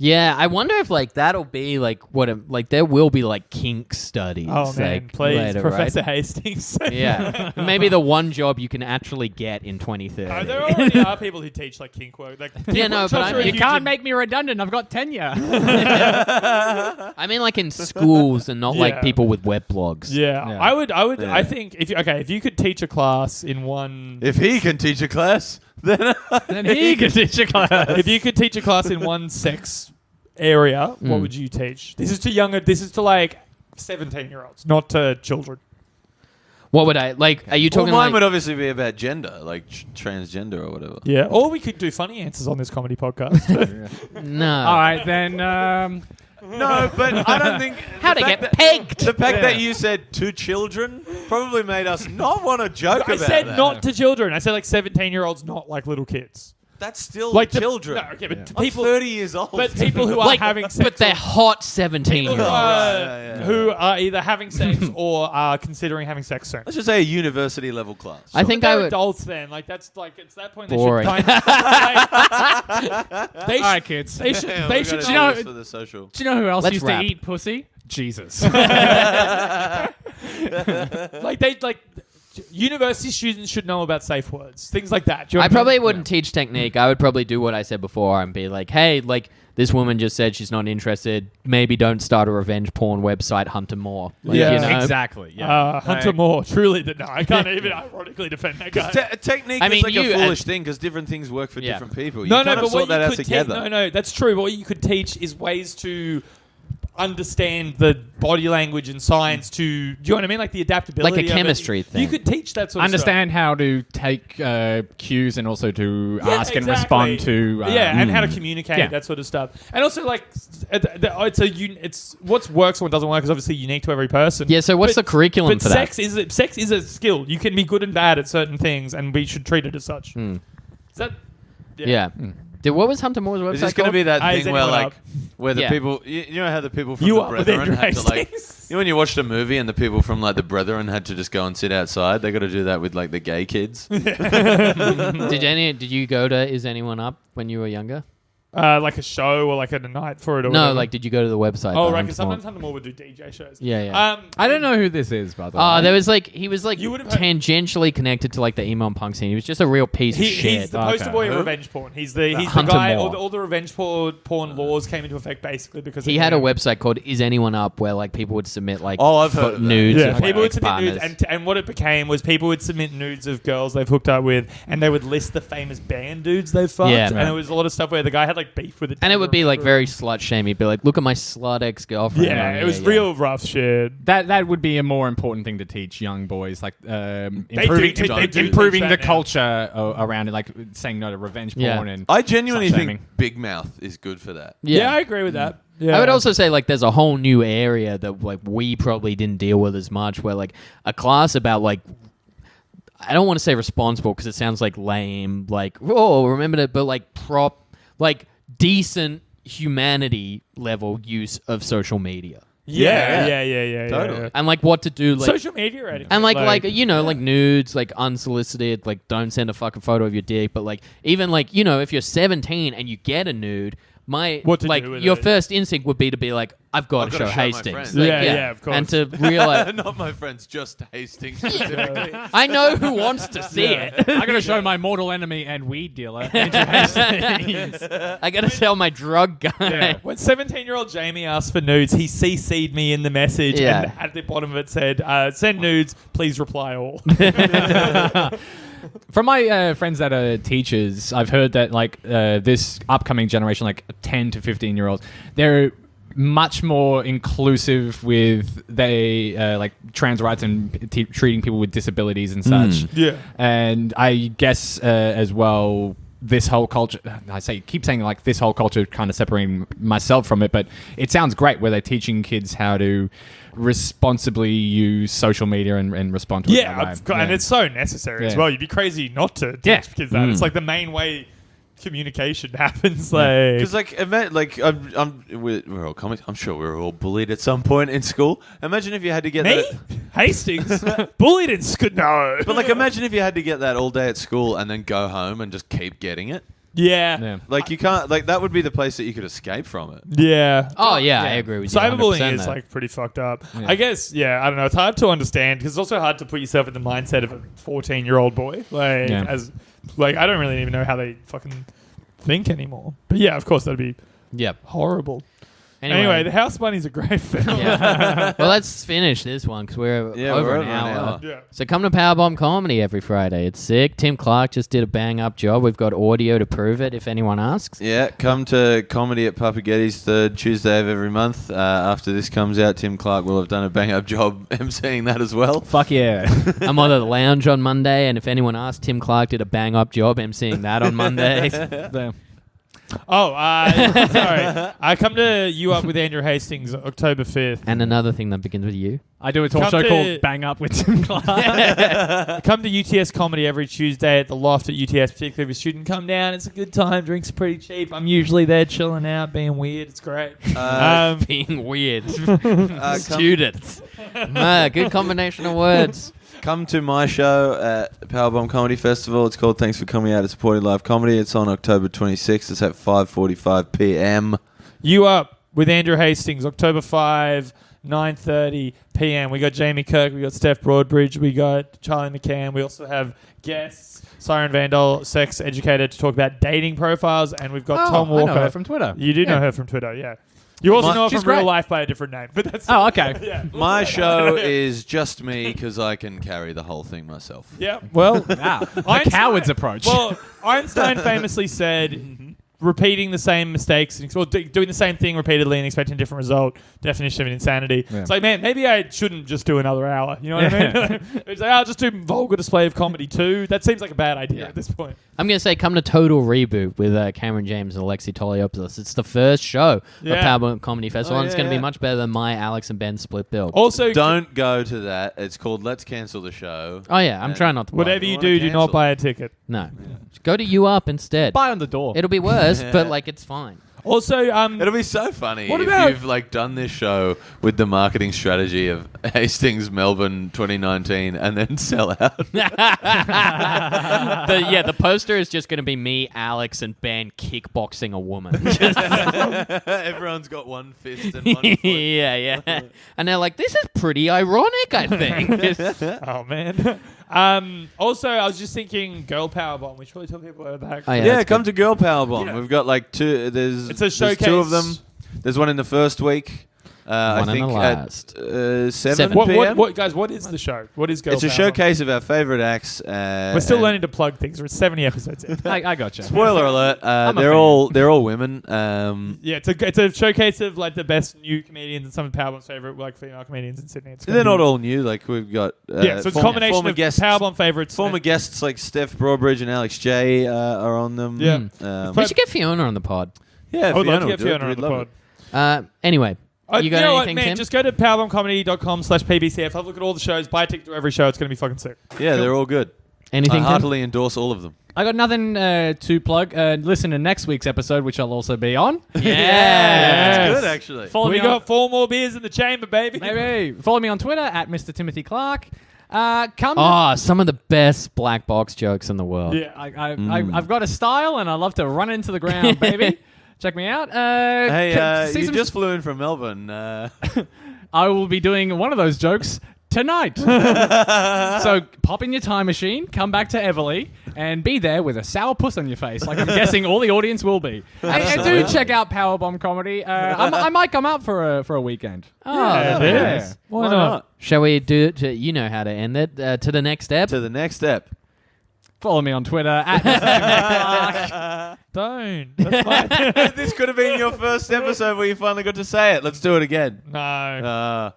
Yeah, I wonder if like that'll be like like there will be like kink studies. Oh man, like, please, later, Professor right? Hastings. Yeah, maybe the one job you can actually get in 2030. There already are people who teach like kink work. Like, Yeah, no, but I'm You can't make me redundant. I've got tenure. I mean, like in schools and not Yeah. like people with web blogs. Yeah, Yeah. I would. Yeah. I think if you could teach a class in one. If he can teach a class, then Then he can teach a class. If you could teach a class in one sex area, what Mm. would you teach? This is to like 17-year-olds, not to children. What would I like? Are you Well, talking mine like? would obviously be about gender, like transgender or whatever. Yeah, or we could do funny answers on this comedy podcast. No. All right, then. No, but I don't think How the to fact get that- pegged. The fact that you said 2 children probably made us not want to joke I about said that. not to children. I said like 17-year-olds, not like little kids. That's still Like the- children. No, okay, but I'm people, 30 years old. but people who are Like, having sex, but they're or- hot people 17-year-olds. who, yeah. who are either having sex or are considering having sex soon. Let's just say a university level class. I think They're I would. adults then. Like that's like it's that point Boring. they should kind of, they all right, kids. they should Yeah, they we should gotta know- do this for the social. Do you know who else Let's used rap. to eat pussy? Jesus. like they like university students should know about safe words, things like that. Do you know I what mean? probably wouldn't teach technique. I would probably do what I said before and be like, hey, like this woman just said she's not interested. Maybe don't start a revenge porn website, Hunter Moore. Like, Yeah. you know? Exactly. Yeah. Hunter Moore, truly, no, I can't even ironically defend that guy. Technique I is mean, like you- a foolish thing because different things work for Yeah. different people. You No, kind but of sort what that you out could together. no, that's true. But what you could teach is ways to understand the body language and science to, do you know what I mean? Like the adaptability Like a of it. chemistry thing. You could teach that sort of Understand how to take cues and also to stuff. Yeah, ask and exactly. respond to. and how to communicate, Yeah. that sort of stuff. And also, like, it's what works and what doesn't work is obviously unique to every person. Yeah, so what's the curriculum but for that? sex is a skill. You can be good and bad at certain things, and we should treat it as such. Is that? Yeah. Dude, what was Hunter Moore's website Is this going to called? be that Is thing where, anyone like, up? where the Yeah. people, you know how the people from You the are with Brethren Andrew had to, like, Hastings. you know when you watched a movie and the people from, like, the Brethren had to just go and sit outside? They got to do that with, like, the gay kids. Did you go to Is Anyone Up when you were younger? Like a show or like a night for it or No, whatever. like did you go to the website? Oh, the right, Hunter because sometimes Moore? Hunter Moore would do DJ shows. Yeah, yeah. I don't know who this is, by the way. There was like he was like You would've heard- tangentially connected to like the emo and punk scene. He was just a real piece of He's shit. the poster Okay. boy of Who? revenge porn. He's the Hunter guy. Moore. All the revenge porn laws came into effect basically because He of had a him. website called Is Anyone Up where like people would submit like Oh, I've heard of that. nudes. Yeah, of, like, people would submit nudes, ex-partners. and what it became was people would submit nudes of girls they've hooked up with, and they would list the famous band dudes they've fucked. Yeah. And it was a lot of stuff where the guy had like beef with it. And it would be like very slut shamey. Be like, look at my slut ex girlfriend. Yeah, it was real rough shit. That would be a more important thing to teach young boys, like do improving, teach- they do improving teach the that now. culture around it, like saying no to revenge Yeah. porn. And I genuinely think Slut-shaming. Big Mouth is good for that. Yeah, I agree with that. Yeah. I would also say like there's a whole new area that like we probably didn't deal with as much where like a class about like I don't want to say responsible because it sounds like lame, like oh remember that, but like like decent humanity level use of social media Yeah. Totally. and like what to do like Social media etiquette. and like you know like nudes like unsolicited, like don't send a fucking photo of your dick, but like even like you know if you're 17 and you get a nude, What to like do with your it. first instinct would be to be like I've got I've to gotta show show my Hastings. friends. Like, Yeah, of course. And to realize Not my friends, just Hastings specifically. I know who wants to see it. I'm going to show my mortal enemy and weed dealer. Andrew Hastings. I gotta tell my drug guy. When 17-year-old Jamie asked for nudes, he CC'd me in the message, Yeah. and at the bottom of it said, "Send nudes, please reply all." From my friends that are teachers, I've heard that like this upcoming generation, like 10 to 15-year-olds, they're much more inclusive with like trans rights and treating people with disabilities and such. Yeah. And I guess as well, this whole culture, keep saying like this whole culture, kind of separating myself from it, but it sounds great where they're teaching kids how to responsibly use social media and respond to it. Yeah, that way. of course, and it's so necessary as Yeah. well. You'd be crazy not to teach Yeah. kids that. It's like the main way communication happens. Like, Because we're all comics. I'm sure we were all bullied at some point in school. Imagine if you had to get me, that. Hastings, bullied in school. No, But like, imagine if you had to get that all day at school and then go home and just keep getting it. yeah, Yeah. Like you can't. Like that would be the place that you could escape from it. yeah. Oh yeah, I agree with you. Cyberbullying 100% is there. like pretty fucked up. Yeah. I guess, yeah, I don't know. It's hard to understand because it's also hard to put yourself in the mindset of a 14-year-old boy. Like, Yeah. I don't really even know how they fucking think anymore. But yeah, of course, that'd be Yep. horrible. Anyway, The House Bunny's a great film. Yeah. Well, let's finish this one because we're Yeah, over we're an over an hour. hour. Yeah. So come to Powerbomb Comedy every Friday. It's sick. Tim Clark just did a bang-up job. We've got audio to prove it if anyone asks. Yeah, come to comedy at Papagetti's third Tuesday of every month. After this comes out, Tim Clark will have done a bang-up job emceeing that as well. Fuck yeah. I'm on the lounge on Monday, and if anyone asks, Tim Clark did a bang-up job emceeing that on Monday. There. Oh, sorry. I come to You Up with Andrew Hastings October 5th. And another thing that begins with you. I do a talk Come show to- called Bang Up with Tim Clark. Come to UTS Comedy every Tuesday at the Loft at UTS, particularly if a student come down. It's a good time. Drinks are pretty cheap. I'm usually there chilling out, being weird. It's great. Being weird. Come, Students. Good combination of words. come to my show at Powerbomb Comedy Festival. It's called Thanks for Coming Out to Supporting Live Comedy. It's on October 26th. It's at 5:45 p.m. You Up with Andrew Hastings, October 5, 9:30 p.m. We got Jamie Kirk, we got Steph Broadbridge, we got Charlie McCann. We also have guests, Siren Vandal, sex educator, to talk about dating profiles, and we've got Tom Walker. I know her from Twitter. You do know her from Twitter, yeah. You also know her she's from real great. life by a different name, but that's Oh, okay. yeah. My show is just me because I can carry the whole thing myself. Yeah. Well, Wow. The Einstein- coward's approach. Well, Einstein famously said, repeating the same mistakes, or doing the same thing repeatedly and expecting a different result, definition of insanity. Yeah. It's like, man, maybe I shouldn't just do another hour. You know what I mean? It's like, I'll just do vulgar display of comedy too. That seems like a bad idea at this point. I'm going to say come to Total Reboot with Cameron James and Alexi Toliopoulos. It's the first show Yeah. of Powerbomb Comedy Festival, Oh, and it's going to yeah. be much better than my Alex and Ben split bill. Also, Don't go to that. It's called Let's Cancel the Show. Oh, yeah, I'm trying not to. whatever you you wanna do, do cancel. not buy a ticket. No. Just go to You Up instead. Buy on the door. It'll be worse, but like it's fine. Also, It'll be so funny What if about- you've like done this show with the marketing strategy of Hastings Melbourne 2019 and then sell out. The poster is just going to be me, Alex, and Ben kickboxing a woman. Everyone's got one fist and one foot. yeah. And they're like, this is pretty ironic, I think. oh man. Also, I was just thinking, Girl Power Bomb. We should probably tell people about that. Oh, yeah. Yeah, that's come good. to Girl Powerbomb. Yeah. We've got like two. There's It's a there's two of them. showcase. There's one in the first week. I One in think the at last. 7 What, p.m. guys? What is the show? What is Girl It's a Power showcase of our favorite acts. Bomb? We're still and- learning to plug things. We're 70 episodes in. I got you. Spoiler alert! a They're fan. all women. Yeah, it's a showcase of like the best new comedians and some of Powerbomb's favorite like female comedians in Sydney. It's gonna They're be- not all new. Like we've got Yeah, so it's a combination former of guests, Powerbomb favorites. former guests like Steph Broadbridge and Alex J are on them. Yeah. We should get Fiona on the pod. Yeah, I would love to will get do it. Fiona on We'd the love pod. it. Anyway, you got know what, anything, man? Tim? Just go to powerbombcomedy.com/pbcf. Have a look at all the shows. Buy a ticket to every show. It's going to be fucking sick. Yeah, they're all good. Anything, I Tim? heartily endorse all of them. I got nothing to plug. Listen to next week's episode, which I'll also be on. Yeah. Yes. That's good, actually. Follow We me got 4 more beers in the chamber, baby. Maybe. Follow me on Twitter at Mr. Timothy Clark. Come. Oh, some of the best black box jokes in the world. Yeah. I've got a style, and I love to run into the ground, baby. Check me out. Hey, see you some- just flew in from Melbourne. I will be doing one of those jokes tonight. So pop in your time machine, come back to Everly, and be there with a sour puss on your face, like I'm guessing all the audience will be. And do check out Powerbomb Comedy. I might come out for a weekend. Oh, Yeah, very it nice. is. Why not? Shall we do it? You know how to end it. To the next step. To the next step. Follow me on Twitter at Mr. Timothy Clark. Don't. That's fine. This could have been your first episode where you finally got to say it. Let's do it again. No.